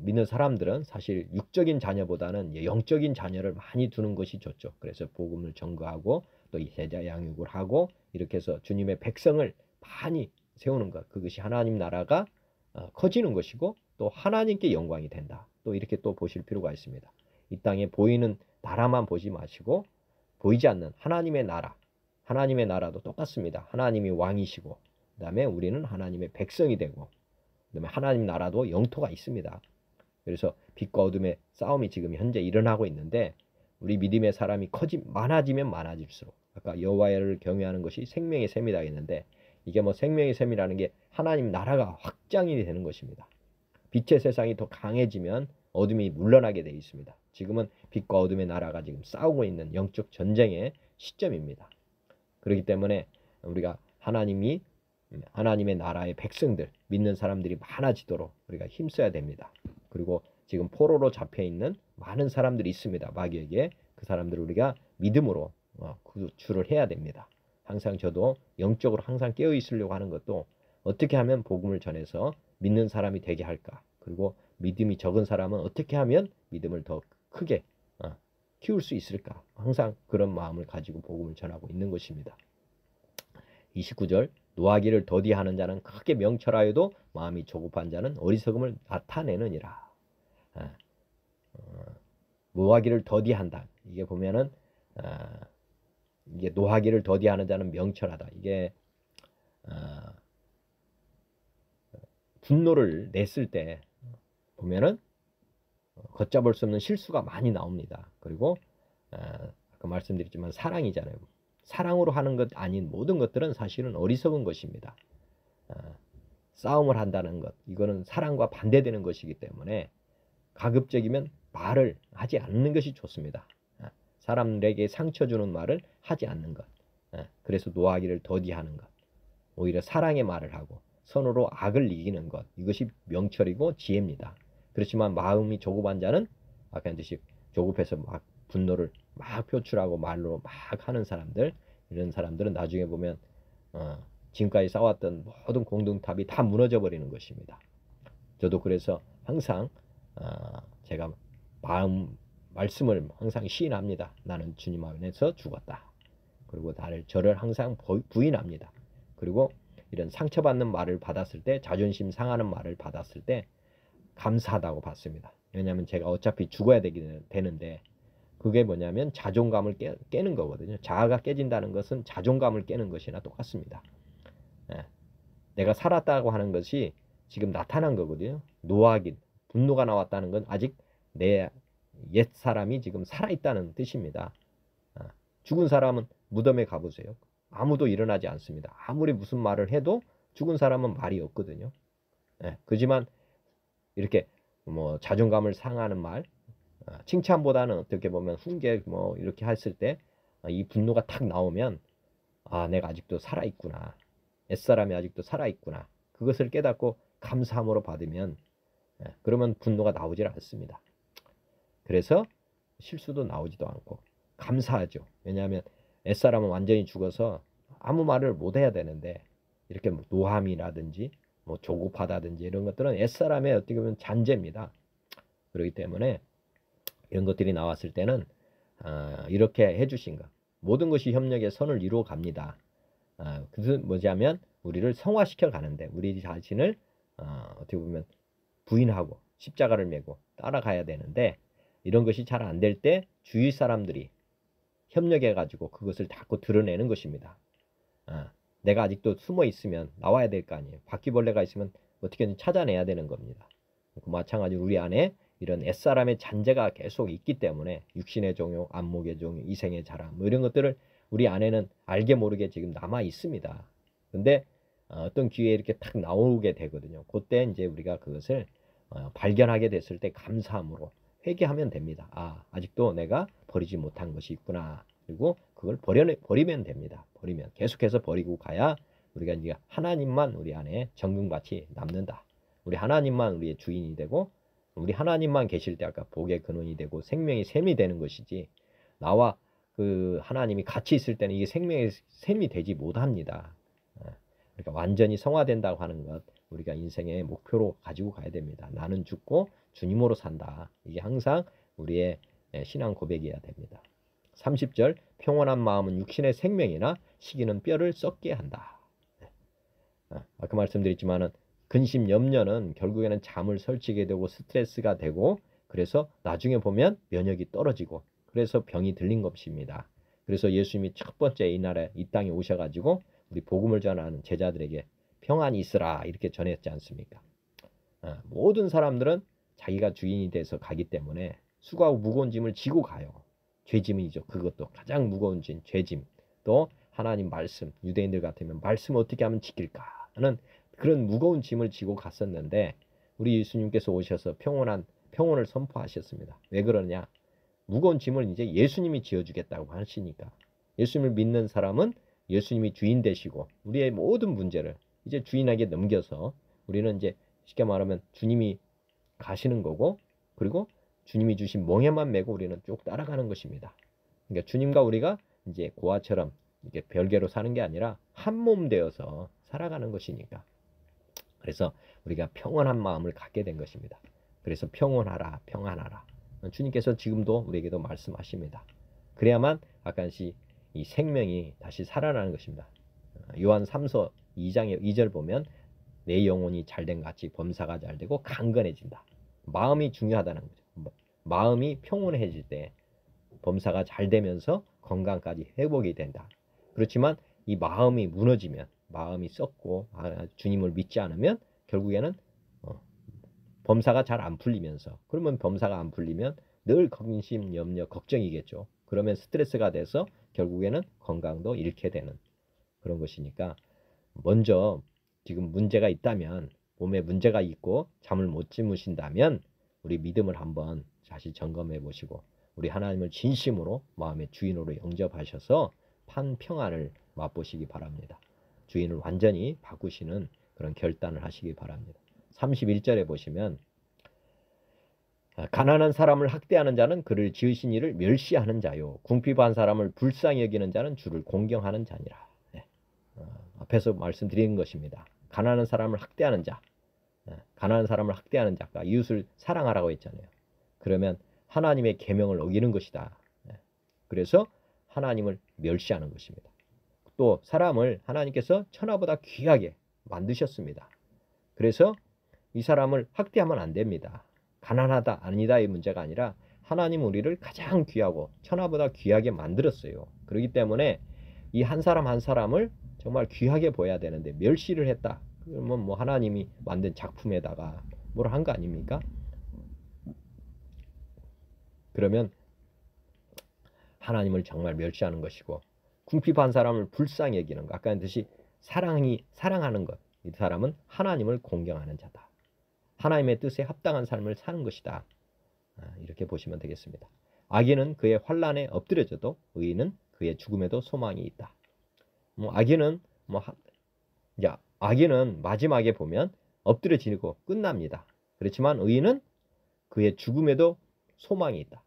믿는 사람들은 사실 육적인 자녀보다는 영적인 자녀를 많이 두는 것이 좋죠. 그래서 복음을 전거하고 또 제자 양육을 하고 이렇게 해서 주님의 백성을 많이 세우는 것, 그것이 하나님 나라가 커지는 것이고 또 하나님께 영광이 된다. 또 이렇게 또 보실 필요가 있습니다. 이 땅에 보이는 나라만 보지 마시고 보이지 않는 하나님의 나라, 하나님의 나라도 똑같습니다. 하나님이 왕이시고 그 다음에 우리는 하나님의 백성이 되고 그다음에 하나님 나라도 영토가 있습니다. 그래서 빛과 어둠의 싸움이 지금 현재 일어나고 있는데, 우리 믿음의 사람이 많아지면 많아질수록, 아까 여호와를 경외하는 것이 생명의 샘이다 했는데, 이게 뭐 생명의 샘이라는 게 하나님 나라가 확장이 되는 것입니다. 빛의 세상이 더 강해지면 어둠이 물러나게 되어 있습니다. 지금은 빛과 어둠의 나라가 지금 싸우고 있는 영적 전쟁의 시점입니다. 그렇기 때문에 우리가 하나님의 나라의 백성들, 믿는 사람들이 많아지도록 우리가 힘써야 됩니다. 그리고 지금 포로로 잡혀있는 많은 사람들이 있습니다. 마귀에게. 그 사람들을 우리가 믿음으로 구출을 해야 됩니다. 항상 저도 영적으로 항상 깨어 있으려고 하는 것도 어떻게 하면 복음을 전해서 믿는 사람이 되게 할까, 그리고 믿음이 적은 사람은 어떻게 하면 믿음을 더 크게 키울 수 있을까, 항상 그런 마음을 가지고 복음을 전하고 있는 것입니다. 29절 노하기를 더디하는 자는 크게 명철하여도 마음이 조급한 자는 어리석음을 나타내느니라. 노하기를 더디한다. 이게 보면은 이게 노하기를 더디하는 자는 명철하다. 이게 분노를 냈을 때 보면은 걷잡을 수 없는 실수가 많이 나옵니다. 그리고 아까 말씀드렸지만 사랑이잖아요. 사랑으로 하는 것 아닌 모든 것들은 사실은 어리석은 것입니다. 싸움을 한다는 것, 이거는 사랑과 반대되는 것이기 때문에 가급적이면 말을 하지 않는 것이 좋습니다. 사람들에게 상처 주는 말을 하지 않는 것, 그래서 노하기를 더디하는 것, 오히려 사랑의 말을 하고 선으로 악을 이기는 것, 이것이 명철이고 지혜입니다. 그렇지만 마음이 조급한 자는 아까 했듯이 조급해서 막 분노를 막 표출하고 말로 막 하는 사람들, 이런 사람들은 나중에 보면 지금까지 쌓았던 모든 공동탑이 다 무너져 버리는 것입니다. 저도 그래서 항상 제가 말씀을 항상 시인합니다. 나는 주님 안에서 죽었다. 그리고 저를 항상 부인합니다. 그리고 이런 상처받는 말을 받았을 때, 자존심 상하는 말을 받았을 때 감사하다고 받습니다. 왜냐하면 제가 어차피 죽어야 되는데, 그게 뭐냐면 자존감을 깨는 거거든요. 자아가 깨진다는 것은 자존감을 깨는 것이나 똑같습니다. 예. 내가 살았다고 하는 것이 지금 나타난 거거든요. 노하긴, 분노가 나왔다는 건 아직 내 옛사람이 지금 살아있다는 뜻입니다. 죽은 사람은 무덤에 가보세요. 아무도 일어나지 않습니다. 아무리 무슨 말을 해도 죽은 사람은 말이 없거든요. 그지만 이렇게 뭐 자존감을 상하는 말, 칭찬보다는 어떻게 보면 훈계 뭐 이렇게 했을 때 이 분노가 탁 나오면, 아, 내가 아직도 살아있구나. 옛사람이 아직도 살아있구나. 그것을 깨닫고 감사함으로 받으면, 그러면 분노가 나오질 않습니다. 그래서 실수도 나오지도 않고 감사하죠. 왜냐하면 옛사람은 완전히 죽어서 아무 말을 못 해야 되는데, 이렇게 노함이라든지 뭐 조급하다든지 이런 것들은 옛사람의 어떻게 보면 잔재입니다. 그렇기 때문에 이런 것들이 나왔을 때는 이렇게 해주신 것, 모든 것이 협력의 선을 이루어 갑니다. 그것은 뭐냐면 우리를 성화시켜 가는데, 우리 자신을 어떻게 보면 부인하고 십자가를 메고 따라가야 되는데, 이런 것이 잘 안 될 때 주위 사람들이 협력해 가지고 그것을 자꾸 드러내는 것입니다. 내가 아직도 숨어 있으면 나와야 될 거 아니에요. 바퀴벌레가 있으면 어떻게든 찾아내야 되는 겁니다. 마찬가지로 우리 안에 이런 옛사람의 잔재가 계속 있기 때문에, 육신의 종욕, 안목의 종욕, 이생의 자랑 뭐 이런 것들을 우리 안에는 알게 모르게 지금 남아 있습니다. 근데 어떤 기회에 이렇게 탁 나오게 되거든요. 그때 이제 우리가 그것을 발견하게 됐을 때 감사함으로 회개하면 됩니다. 아직도 내가 버리지 못한 것이 있구나. 그리고 그걸 버리면 됩니다. 계속해서 버리고 가야 우리가 이제 하나님만 우리 안에 정금같이 남는다. 우리 하나님만 우리의 주인이 되고, 우리 하나님만 계실 때 아까 복의 근원이 되고 생명의 샘이 되는 것이지, 나와 그 하나님이 같이 있을 때는 이게 생명의 샘이 되지 못합니다. 그러니까 완전히 성화된다고 하는 것, 우리가 인생의 목표로 가지고 가야 됩니다. 나는 죽고 주님으로 산다. 이게 항상 우리의 신앙 고백이어야 됩니다. 30절, 평온한 마음은 육신의 생명이나 시기는 뼈를 썩게 한다. 아까 말씀드렸지만은 근심 염려는 결국에는 잠을 설치게 되고 스트레스가 되고, 그래서 나중에 보면 면역이 떨어지고, 그래서 병이 들린 것입니다. 그래서 예수님이 첫 번째 이 땅에 오셔가지고 우리 복음을 전하는 제자들에게 평안이 있으라 이렇게 전했지 않습니까? 모든 사람들은 자기가 주인이 돼서 가기 때문에 수고하고 무거운 짐을 지고 가요. 죄짐이죠. 그것도 가장 무거운 짐, 죄짐. 또 하나님 말씀, 유대인들 같으면 말씀 어떻게 하면 지킬까 하는 그런 무거운 짐을 지고 갔었는데, 우리 예수님께서 오셔서 평온을 선포하셨습니다. 왜 그러냐? 무거운 짐을 이제 예수님이 지어주겠다고 하시니까. 예수님을 믿는 사람은 예수님이 주인 되시고 우리의 모든 문제를 이제 주인에게 넘겨서, 우리는 이제 쉽게 말하면 주님이 가시는 거고, 그리고 주님이 주신 멍에만 메고 우리는 쭉 따라가는 것입니다. 그러니까 주님과 우리가 이제 고아처럼 이렇게 별개로 사는 게 아니라 한 몸 되어서 살아가는 것이니까. 그래서 우리가 평온한 마음을 갖게 된 것입니다. 그래서 평온하라, 평안하라. 주님께서 지금도 우리에게도 말씀하십니다. 그래야만 아까시 이 생명이 다시 살아나는 것입니다. 요한 3서 2장의 2절 보면 내 영혼이 잘된 같이 범사가 잘되고 강건해진다. 마음이 중요하다는 거죠. 마음이 평온해질 때 범사가 잘 되면서 건강까지 회복이 된다. 그렇지만 이 마음이 무너지면, 마음이 썩고 주님을 믿지 않으면 결국에는 범사가 잘 안 풀리면서, 그러면 범사가 안 풀리면 늘 근심, 염려, 걱정이겠죠. 그러면 스트레스가 돼서 결국에는 건강도 잃게 되는 그런 것이니까, 먼저 지금 문제가 있다면, 몸에 문제가 있고 잠을 못 주무신다면 우리 믿음을 한번 다시 점검해 보시고, 우리 하나님을 진심으로 마음의 주인으로 영접하셔서 평안을 맛보시기 바랍니다. 주인을 완전히 바꾸시는 그런 결단을 하시기 바랍니다. 31절에 보시면, 가난한 사람을 학대하는 자는 그를 지으신 이를 멸시하는 자요, 궁핍한 사람을 불쌍히 여기는 자는 주를 공경하는 자니라. 앞에서 말씀드린 것입니다. 가난한 사람을 학대하는 자, 가난한 사람을 학대하는 자가 이웃을 사랑하라고 했잖아요. 그러면 하나님의 계명을 어기는 것이다. 그래서 하나님을 멸시하는 것입니다. 또 사람을 하나님께서 천하보다 귀하게 만드셨습니다. 그래서 이 사람을 학대하면 안 됩니다. 가난하다 아니다의 문제가 아니라 하나님 우리를 가장 귀하고 천하보다 귀하게 만들었어요. 그렇기 때문에 이 한 사람 한 사람을 정말 귀하게 보여야 되는데 멸시를 했다. 그러면 뭐 하나님이 만든 작품에다가 뭘 한 거 아닙니까? 그러면 하나님을 정말 멸시하는 것이고 궁핍한 사람을 불쌍히 여기는 것. 아까 했듯이 사랑하는 것. 이 사람은 하나님을 공경하는 자다. 하나님의 뜻에 합당한 삶을 사는 것이다. 이렇게 보시면 되겠습니다. 악인은 그의 환난에 엎드려져도 의인은 그의 죽음에도 소망이 있다. 악인은 마지막에 보면 엎드려지고 끝납니다. 그렇지만 의인은 그의 죽음에도 소망이 있다.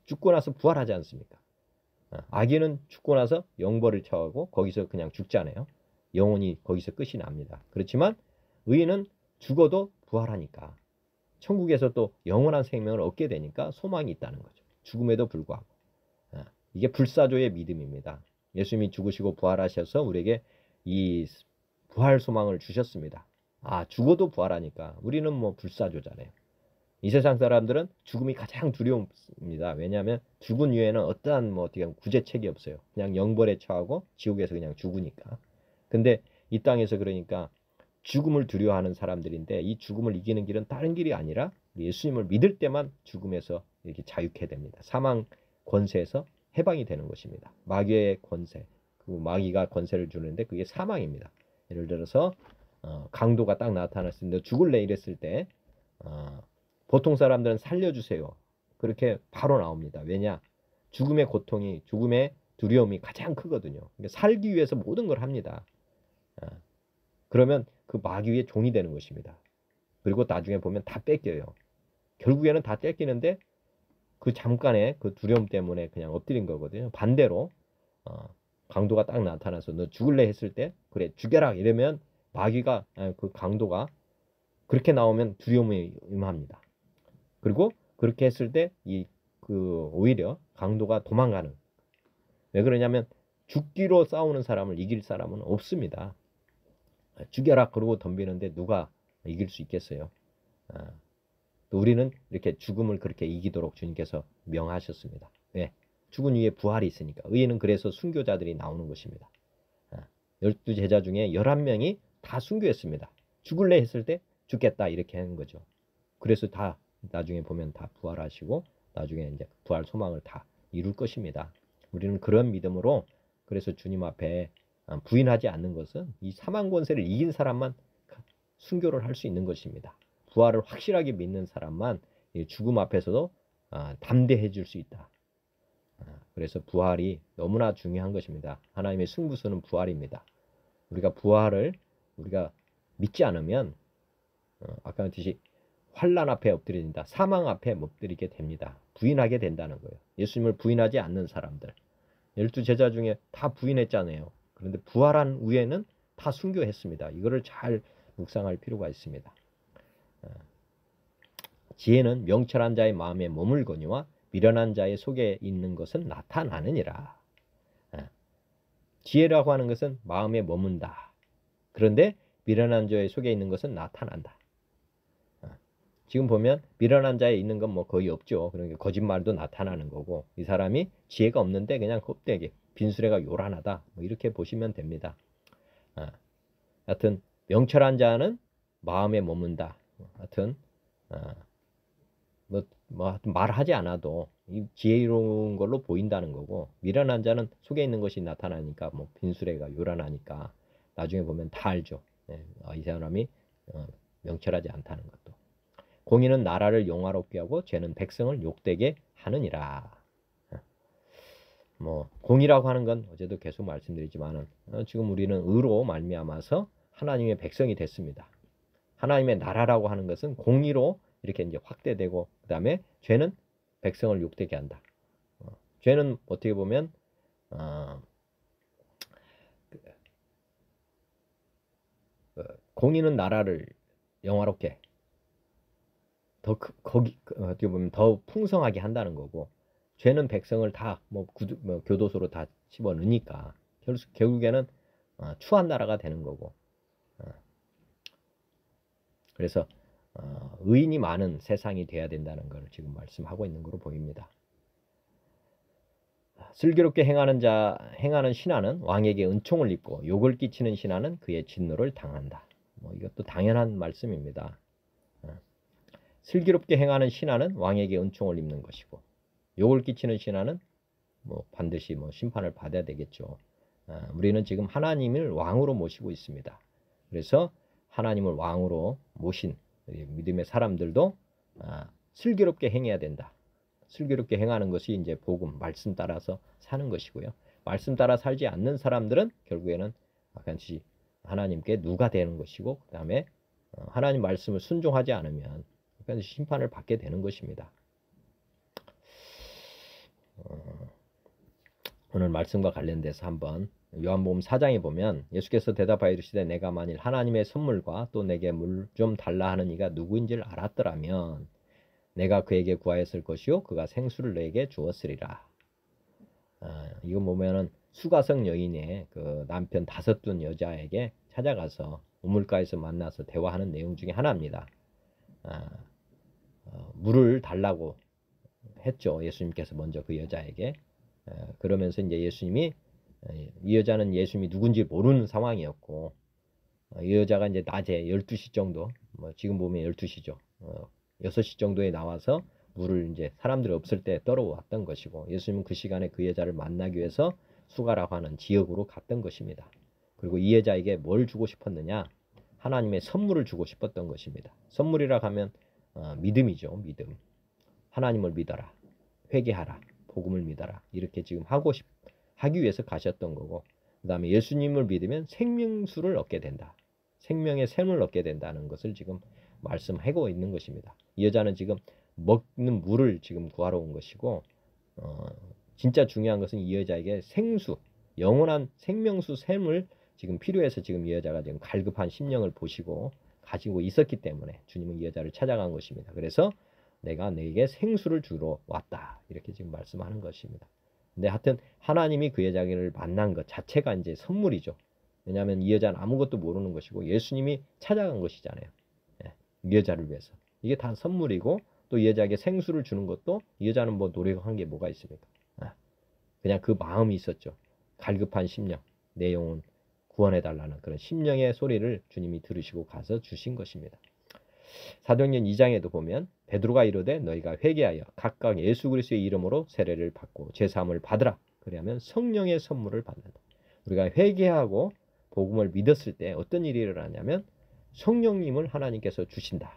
죽고 나서 부활하지 않습니까? 악인은 죽고 나서 영벌을 처하고 거기서 그냥 죽잖아요. 영혼이 거기서 끝이 납니다. 그렇지만 의인은 죽어도 부활하니까 천국에서 또 영원한 생명을 얻게 되니까 소망이 있다는 거죠. 죽음에도 불구하고. 이게 불사조의 믿음입니다. 예수님이 죽으시고 부활하셔서 우리에게 이 부활 소망을 주셨습니다. 죽어도 부활하니까 우리는 뭐 불사조잖아요. 이 세상 사람들은 죽음이 가장 두려웁니다. 왜냐하면 죽은 이후에는 어떠한 어떻게 보면 구제책이 없어요. 그냥 영벌에 처하고 지옥에서 그냥 죽으니까. 근데 이 땅에서 그러니까 죽음을 두려워하는 사람들인데 이 죽음을 이기는 길은 다른 길이 아니라 예수님을 믿을 때만 죽음에서 이렇게 자유케 됩니다. 사망 권세에서 해방이 되는 것입니다. 마귀의 권세, 그 마귀가 권세를 주는데 그게 사망입니다. 예를 들어서 강도가 딱 나타났을 때 죽을래 이랬을 때 보통 사람들은 살려주세요. 그렇게 바로 나옵니다. 왜냐? 죽음의 고통이, 죽음의 두려움이 가장 크거든요. 그러니까 살기 위해서 모든 걸 합니다. 그러면 그 마귀의 종이 되는 것입니다. 그리고 나중에 보면 다 뺏겨요. 결국에는 다 뺏기는데 그 잠깐의 그 두려움 때문에 그냥 엎드린 거거든요. 반대로 강도가 딱 나타나서 너 죽을래 했을 때 그래 죽여라 이러면 마귀가 그 강도가 그렇게 나오면 두려움이 임합니다. 그리고 그렇게 했을 때 오히려 강도가 도망가는. 왜 그러냐면 죽기로 싸우는 사람을 이길 사람은 없습니다. 죽여라 그러고 덤비는데 누가 이길 수 있겠어요? 또 우리는 이렇게 죽음을 그렇게 이기도록 주님께서 명하셨습니다. 왜? 죽은 이후에 부활이 있으니까. 의인은 그래서 순교자들이 나오는 것입니다. 12제자 중에 11명이 다 순교했습니다. 죽을래 했을 때 죽겠다 이렇게 하는 거죠. 그래서 다 나중에 보면 다 부활하시고 나중에 이제 부활 소망을 다 이룰 것입니다. 우리는 그런 믿음으로 그래서 주님 앞에 부인하지 않는 것은 이 사망 권세를 이긴 사람만 순교를 할 수 있는 것입니다. 부활을 확실하게 믿는 사람만 죽음 앞에서도 담대해 줄 수 있다. 그래서 부활이 너무나 중요한 것입니다. 하나님의 승부수는 부활입니다. 우리가 부활을 우리가 믿지 않으면 아까 했듯이 환난 앞에 엎드린다. 사망 앞에 엎드리게 됩니다. 부인하게 된다는 거예요. 예수님을 부인하지 않는 사람들. 12제자 중에 다 부인했잖아요. 그런데 부활한 후에는 다 순교했습니다. 이거를 잘 묵상할 필요가 있습니다. 지혜는 명철한 자의 마음에 머물거니와 미련한 자의 속에 있는 것은 나타나느니라. 지혜라고 하는 것은 마음에 머문다. 그런데 미련한 자의 속에 있는 것은 나타난다. 지금 보면 미련한 자에 있는 건 뭐 거의 없죠. 그러니까 거짓말도 나타나는 거고 이 사람이 지혜가 없는데 그냥 껍데기 빈수레가 요란하다. 뭐 이렇게 보시면 됩니다. 하여튼 명철한 자는 마음에 머문다. 하여튼 하여튼 말하지 않아도 이 지혜로운 걸로 보인다는 거고 미련한 자는 속에 있는 것이 나타나니까 뭐 빈수레가 요란하니까 나중에 보면 다 알죠. 이 사람이 명철하지 않다는 것도. 공의는 나라를 영화롭게 하고 죄는 백성을 욕되게 하느니라. 공의라고 하는 건 어제도 계속 말씀드리지만은 지금 우리는 의로 말미암아서 하나님의 백성이 됐습니다. 하나님의 나라라고 하는 것은 공의로 이렇게 이제 확대되고 그다음에 죄는 백성을 욕되게 한다. 죄는 어떻게 보면 공의는 나라를 영화롭게 어떻게 보면 더 풍성하게 한다는 거고 죄는 백성을 다 교도소로 다 집어넣으니까 결국에는 추한 나라가 되는 거고, 그래서 의인이 많은 세상이 돼야 된다는 걸 지금 말씀하고 있는 것으로 보입니다. 슬기롭게 행하는 신하는 왕에게 은총을 입고 욕을 끼치는 신하는 그의 진노를 당한다. 이것도 당연한 말씀입니다. 슬기롭게 행하는 신하는 왕에게 은총을 입는 것이고, 욕을 끼치는 신하는 반드시 심판을 받아야 되겠죠. 우리는 지금 하나님을 왕으로 모시고 있습니다. 그래서 하나님을 왕으로 모신 믿음의 사람들도 슬기롭게 행해야 된다. 슬기롭게 행하는 것이 이제 복음, 말씀 따라서 사는 것이고요. 말씀 따라 살지 않는 사람들은 결국에는 반드시 하나님께 누가 되는 것이고, 그 다음에 하나님 말씀을 순종하지 않으면 반드시 심판을 받게 되는 것입니다. 오늘 말씀과 관련돼서 한번 요한복음 4장에 보면 예수께서 대답하여 이르시되 내가 만일 하나님의 선물과 또 내게 물 좀 달라 하는 이가 누구인지를 알았더라면 내가 그에게 구하였을 것이요 그가 생수를 너에게 주었으리라. 이거 보면은 수가성 여인의 그 남편 다섯 둔 여자에게 찾아가서 우물가에서 만나서 대화하는 내용 중에 하나입니다. 물을 달라고 했죠. 예수님께서 먼저 그 여자에게. 그러면서 이제 예수님이 이 여자는 예수님이 누군지 모르는 상황이었고, 이 여자가 이제 낮에 12시 정도, 지금 보면 12시죠. 6시 정도에 나와서 물을 이제 사람들이 없을 때 떨어왔던 것이고, 예수님은 그 시간에 그 여자를 만나기 위해서 수가라고 하는 지역으로 갔던 것입니다. 그리고 이 여자에게 뭘 주고 싶었느냐? 하나님의 선물을 주고 싶었던 것입니다. 선물이라 하면 믿음이죠. 믿음. 하나님을 믿어라. 회개하라. 복음을 믿어라. 이렇게 지금 하기 위해서 가셨던 거고, 그 다음에 예수님을 믿으면 생명수를 얻게 된다. 생명의 샘을 얻게 된다는 것을 지금 말씀하고 있는 것입니다. 이 여자는 지금 먹는 물을 지금 구하러 온 것이고, 진짜 중요한 것은 이 여자에게 생수, 영원한 생명수 샘을 지금 필요해서 지금 이 여자가 지금 갈급한 심령을 보시고 가지고 있었기 때문에 주님은 이 여자를 찾아간 것입니다. 그래서 내가 너에게 생수를 주러 왔다. 이렇게 지금 말씀하는 것입니다. 근데 하여튼 하나님이 그 여자를 만난 것 자체가 이제 선물이죠. 왜냐하면 이 여자는 아무것도 모르는 것이고 예수님이 찾아간 것이잖아요. 이 여자를 위해서. 이게 다 선물이고, 또 이 여자에게 생수를 주는 것도 이 여자는 노력한 게 뭐가 있습니까? 그냥 그 마음이 있었죠. 갈급한 심령, 내 영혼 구원해달라는 그런 심령의 소리를 주님이 들으시고 가서 주신 것입니다. 사도행전 2장에도 보면 베드로가 이르되 너희가 회개하여 각각 예수 그리스도의 이름으로 세례를 받고 제사함을 받으라. 그러면 성령의 선물을 받는다. 우리가 회개하고 복음을 믿었을 때 어떤 일이 일어나냐면 성령님을 하나님께서 주신다.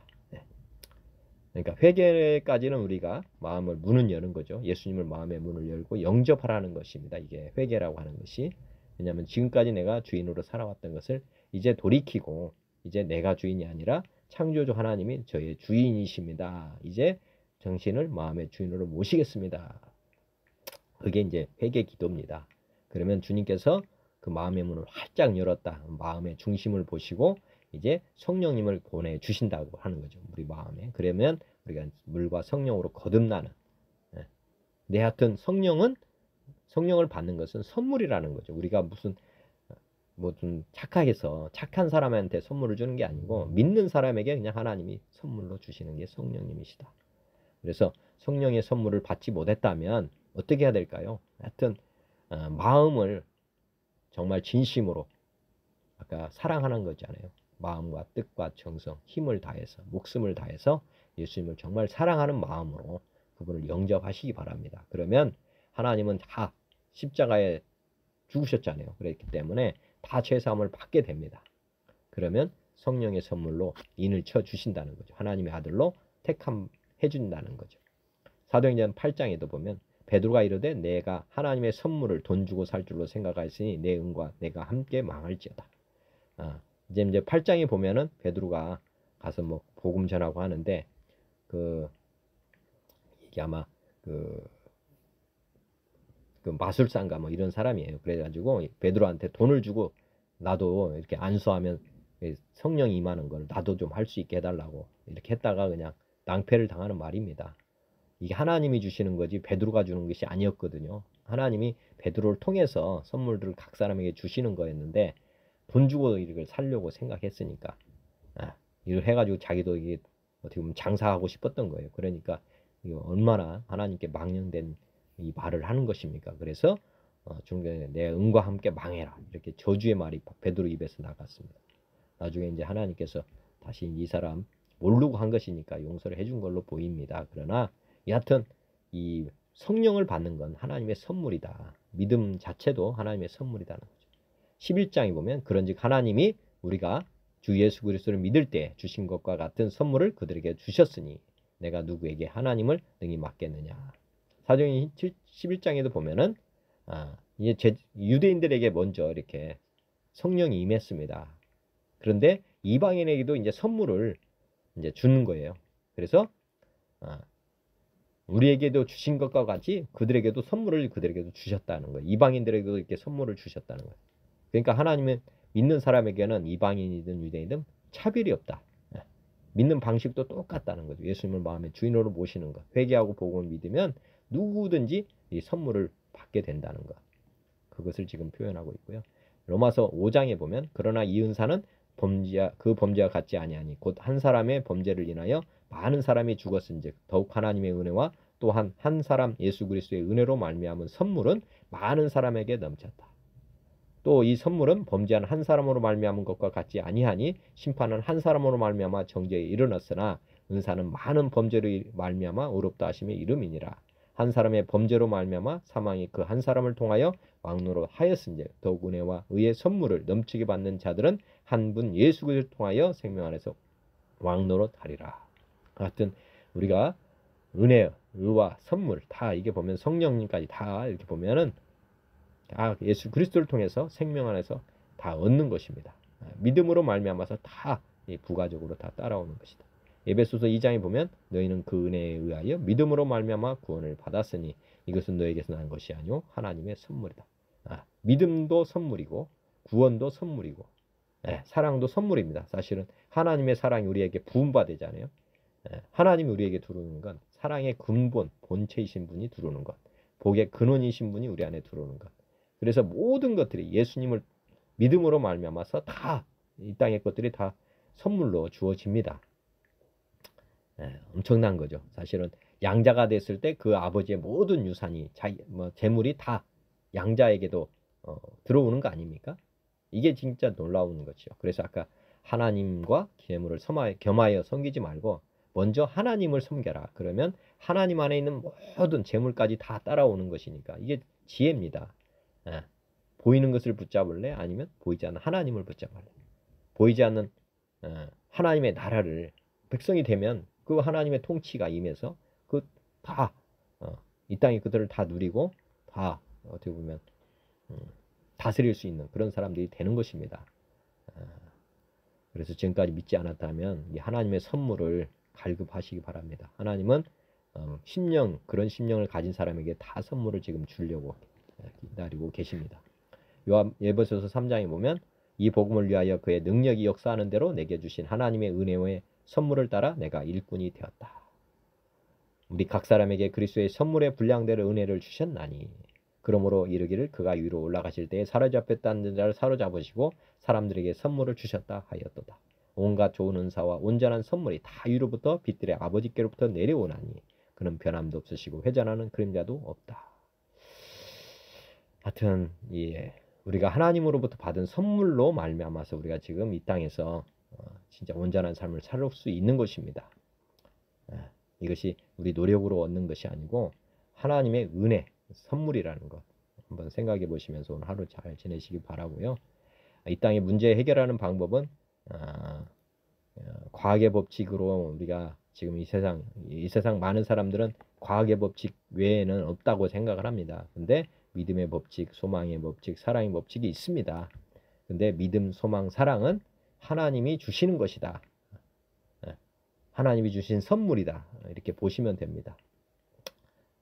그러니까 회개까지는 우리가 마음을 문을 여는 거죠. 예수님을 마음의 문을 열고 영접하라는 것입니다. 이게 회개라고 하는 것이. 왜냐하면 지금까지 내가 주인으로 살아왔던 것을 이제 돌이키고, 이제 내가 주인이 아니라 창조주 하나님이 저의 주인이십니다. 이제 당신을 마음의 주인으로 모시겠습니다. 그게 이제 회개 기도입니다. 그러면 주님께서 그 마음의 문을 활짝 열었다. 마음의 중심을 보시고 이제 성령님을 보내주신다고 하는 거죠. 우리 마음에. 그러면 우리가 물과 성령으로 거듭나는. 내 하여튼 성령을 받는 것은 선물이라는 거죠. 우리가 무슨 착하게서 착한 사람한테 선물을 주는 게 아니고 믿는 사람에게 그냥 하나님이 선물로 주시는 게 성령님이시다. 그래서 성령의 선물을 받지 못했다면 어떻게 해야 될까요? 하여튼 마음을 정말 진심으로, 아까 사랑하는 거잖아요. 마음과 뜻과 정성, 힘을 다해서, 목숨을 다해서 예수님을 정말 사랑하는 마음으로 그분을 영접하시기 바랍니다. 그러면 하나님은 다 십자가에 죽으셨잖아요. 그렇기 때문에 다 죄사함을 받게 됩니다. 그러면 성령의 선물로 인을 쳐주신다는 거죠. 하나님의 아들로 택함해 준다는 거죠. 사도행전 8장에도 보면 베드로가 이르되 내가 하나님의 선물을 돈 주고 살 줄로 생각하였으니 내 은과 내가 함께 망할지어다. 이제 8장에 보면은 베드로가 가서 복음 전하고 하는데 이게 아마 그 마술사인가 이런 사람이에요. 그래가지고 베드로한테 돈을 주고 나도 이렇게 안수하면 성령이 임하는 걸 나도 좀 할 수 있게 해달라고 이렇게 했다가 그냥 낭패를 당하는 말입니다. 이게 하나님이 주시는 거지 베드로가 주는 것이 아니었거든요. 하나님이 베드로를 통해서 선물들을 각 사람에게 주시는 거였는데 돈 주고 이걸 살려고 생각했으니까 이걸 해가지고 자기도 이게 어떻게 보면 장사하고 싶었던 거예요. 그러니까 이거 얼마나 하나님께 망령된 이 말을 하는 것입니까? 그래서 중간에 내 은과 함께 망해라 이렇게 저주의 말이 베드로 입에서 나갔습니다. 나중에 이제 하나님께서 다시 이 사람 모르고 한 것이니까 용서를 해준 걸로 보입니다. 그러나 여하튼 이 성령을 받는 건 하나님의 선물이다. 믿음 자체도 하나님의 선물이라는 거죠. 11장에 보면 그런즉 하나님이 우리가 주 예수 그리스도를 믿을 때 주신 것과 같은 선물을 그들에게 주셨으니 내가 누구에게 하나님을 능히 맡겠느냐. 사도행전 11장에도 보면은 이제 유대인들에게 먼저 이렇게 성령이 임했습니다. 그런데 이방인에게도 이제 선물을 이제 주는 거예요. 그래서 우리에게도 주신 것과 같이 그들에게도 선물을 그들에게도 주셨다는 거예요. 이방인들에게도 이렇게 선물을 주셨다는 거예요. 그러니까 하나님은 믿는 사람에게는 이방인이든 유대인이든 차별이 없다. 믿는 방식도 똑같다는 거죠. 예수님을 마음의 주인으로 모시는 것. 회개하고 복음을 믿으면 누구든지 이 선물을 받게 된다는 것. 그것을 지금 표현하고 있고요. 로마서 5장에 보면 그러나 이 은사는 그 범죄와 같지 아니하니 곧 한 사람의 범죄를 인하여 많은 사람이 죽었은즉 더욱 하나님의 은혜와 또한 한 사람 예수 그리스도의 은혜로 말미암은 선물은 많은 사람에게 넘쳤다. 또 이 선물은 범죄한 한 사람으로 말미암은 것과 같지 아니하니 심판은 한 사람으로 말미암아 정죄에 이르렀으나 은사는 많은 범죄로 말미암아 의롭다 하심에 이름이니라. 한 사람의 범죄로 말미암아 사망이 그 한 사람을 통하여 왕노로 하였은즉 더욱 은혜와 의의 선물을 넘치게 받는 자들은 한 분 예수 그리스도를 통하여 생명 안에서 왕노로 하리라. 하여튼 우리가 은혜, 의와 선물 다 이게 보면 성령님까지 다 이렇게 보면은 예수 그리스도를 통해서 생명 안에서 다 얻는 것입니다. 믿음으로 말미암아서 다 부가적으로 다 따라오는 것이다. 에베소서 2장에 보면 너희는 그 은혜에 의하여 믿음으로 말미암아 구원을 받았으니 이것은 너에게서 난 것이 아니오 하나님의 선물이다. 믿음도 선물이고 구원도 선물이고 사랑도 선물입니다. 사실은 하나님의 사랑이 우리에게 부음받으잖아요. 하나님이 우리에게 들어오는 건 사랑의 근본, 본체이신 분이 들어오는 것. 복의 근원이신 분이 우리 안에 들어오는 것. 그래서 모든 것들이 예수님을 믿음으로 말미암아서 다 이 땅의 것들이 다 선물로 주어집니다. 엄청난 거죠. 사실은 양자가 됐을 때 그 아버지의 모든 유산이 재물이 다 양자에게도 들어오는 거 아닙니까? 이게 진짜 놀라운 거죠. 그래서 아까 하나님과 재물을 겸하여 섬기지 말고 먼저 하나님을 섬겨라. 그러면 하나님 안에 있는 모든 재물까지 다 따라오는 것이니까 이게 지혜입니다. 보이는 것을 붙잡을래? 아니면 보이지 않는 하나님을 붙잡을래? 보이지 않는 하나님의 나라를 백성이 되면 그 하나님의 통치가 임해서 그 다 이 땅에 그들을 다 누리고 다 어떻게 보면 다스릴 수 있는 그런 사람들이 되는 것입니다. 그래서 지금까지 믿지 않았다면 이 하나님의 선물을 갈급하시기 바랍니다. 하나님은 그런 심령을 가진 사람에게 다 선물을 지금 주려고 기다리고 계십니다. 에베소서 3장에 보면 이 복음을 위하여 그의 능력이 역사하는 대로 내게 주신 하나님의 은혜의 선물을 따라 내가 일꾼이 되었다. 우리 각 사람에게 그리스도의 선물의 분량대로 은혜를 주셨나니 그러므로 이르기를 그가 위로 올라가실 때에 사로잡혔다는 자를 사로잡으시고 사람들에게 선물을 주셨다 하였도다. 온갖 좋은 은사와 온전한 선물이 다 위로부터 빛들의 아버지께로부터 내려오나니 그는 변함도 없으시고 회전하는 그림자도 없다. 하여튼 우리가 하나님으로부터 받은 선물로 말미암아서 우리가 지금 이 땅에서 진짜 온전한 삶을 살 수 있는 것입니다. 이것이 우리 노력으로 얻는 것이 아니고 하나님의 은혜, 선물이라는 것 한번 생각해 보시면서 오늘 하루 잘 지내시기 바라고요. 이 땅의 문제 해결하는 방법은 과학의 법칙으로 우리가 지금 이 세상 많은 사람들은 과학의 법칙 외에는 없다고 생각을 합니다. 근데 믿음의 법칙, 소망의 법칙, 사랑의 법칙이 있습니다. 근데 믿음, 소망, 사랑은 하나님이 주시는 것이다. 하나님이 주신 선물이다. 이렇게 보시면 됩니다.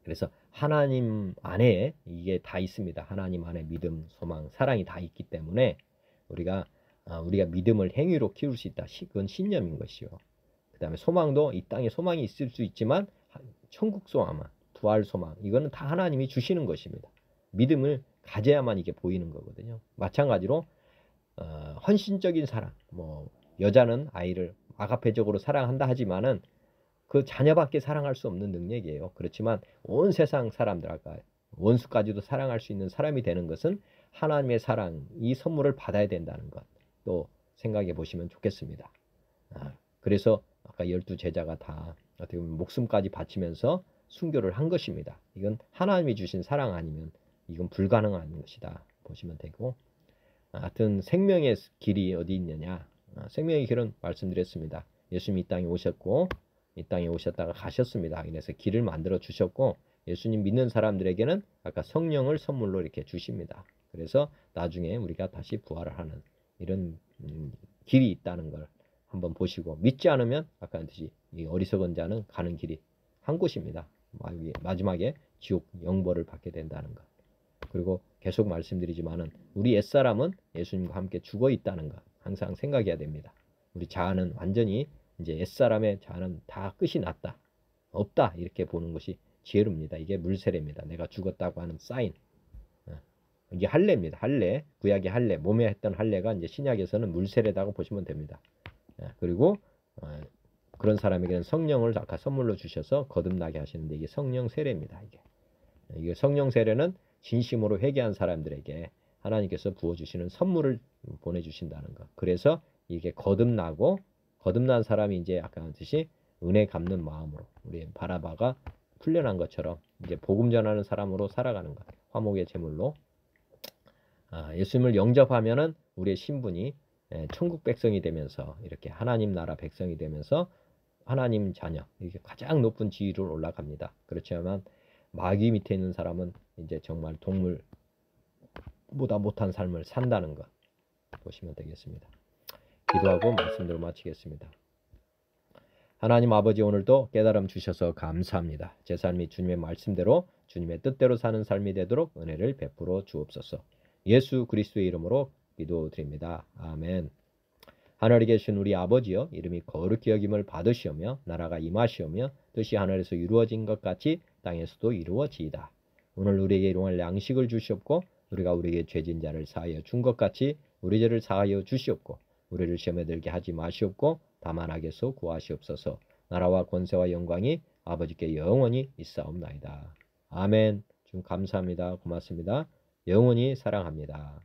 그래서 하나님 안에 이게 다 있습니다. 하나님 안에 믿음, 소망, 사랑이 다 있기 때문에 우리가 믿음을 행위로 키울 수 있다. 그건 신념인 것이요. 그 다음에 소망도 이 땅에 소망이 있을 수 있지만 천국 소망, 부활 소망, 이거는 다 하나님이 주시는 것입니다. 믿음을 가져야만 이게 보이는 거거든요. 마찬가지로 헌신적인 사랑, 뭐 여자는 아이를 아가페적으로 사랑한다 하지만은 그 자녀밖에 사랑할 수 없는 능력이에요. 그렇지만 온 세상 사람들, 아까 원수까지도 사랑할 수 있는 사람이 되는 것은 하나님의 사랑, 이 선물을 받아야 된다는 것, 또 생각해 보시면 좋겠습니다. 그래서 아까 12제자가 다 어떻게 보면 목숨까지 바치면서 순교를 한 것입니다. 이건 하나님이 주신 사랑 아니면 이건 불가능한 것이다 보시면 되고, 하여튼 생명의 길이 어디 있느냐, 생명의 길은 말씀드렸습니다. 예수님이 이 땅에 오셨고 이 땅에 오셨다가 가셨습니다. 그래서 길을 만들어 주셨고, 예수님 믿는 사람들에게는 아까 성령을 선물로 이렇게 주십니다. 그래서 나중에 우리가 다시 부활을 하는 이런 길이 있다는 걸 한번 보시고, 믿지 않으면 아까 했듯이 이 어리석은 자는 가는 길이 한 곳입니다. 마지막에 지옥 영벌을 받게 된다는 것. 그리고 계속 말씀드리지만은 우리 옛사람은 예수님과 함께 죽어 있다는 것 항상 생각해야 됩니다. 우리 자아는 완전히 이제 옛사람의 자아는 다 끝이 났다, 없다, 이렇게 보는 것이 지혜롭습니다. 이게 물세례입니다. 내가 죽었다고 하는 사인. 이게 할례입니다. 할례, 구약의 할례, 몸에 했던 할례가 이제 신약에서는 물세례라고 보시면 됩니다. 그리고 그런 사람에게는 성령을 아까 선물로 주셔서 거듭나게 하시는데, 이게 성령 세례입니다. 이게 성령 세례는 진심으로 회개한 사람들에게 하나님께서 부어주시는 선물을 보내주신다는 것. 그래서 이게 거듭난 사람이 이제 아까 했듯이 은혜 갚는 마음으로, 우리 바나바가 훈련한 것처럼 이제 복음 전하는 사람으로 살아가는 것. 화목의 제물로 예수님을 영접하면은 우리의 신분이 천국 백성이 되면서 이렇게 하나님 나라 백성이 되면서 하나님 자녀, 이게 가장 높은 지위로 올라갑니다. 그렇지만 마귀 밑에 있는 사람은 이제 정말 동물보다 못한 삶을 산다는 것 보시면 되겠습니다. 기도하고 말씀대로 마치겠습니다. 하나님 아버지, 오늘도 깨달음 주셔서 감사합니다. 제 삶이 주님의 말씀대로 주님의 뜻대로 사는 삶이 되도록 은혜를 베풀어 주옵소서. 예수 그리스도의 이름으로 기도드립니다. 아멘. 하늘에 계신 우리 아버지여, 이름이 거룩히 여김을 받으시오며 나라가 임하시오며 뜻이 하늘에서 이루어진 것 같이 땅에서도 이루어지이다. 오늘 우리에게 일용할 양식을 주시옵고, 우리가 우리에게 죄진 자를 사하여 준 것 같이 우리 죄를 사하여 주시옵고, 우리를 시험에 들게 하지 마시옵고 다만 악에서 구하시옵소서. 나라와 권세와 영광이 아버지께 영원히 있사옵나이다. 아멘. 좀 감사합니다. 고맙습니다. 영원히 사랑합니다.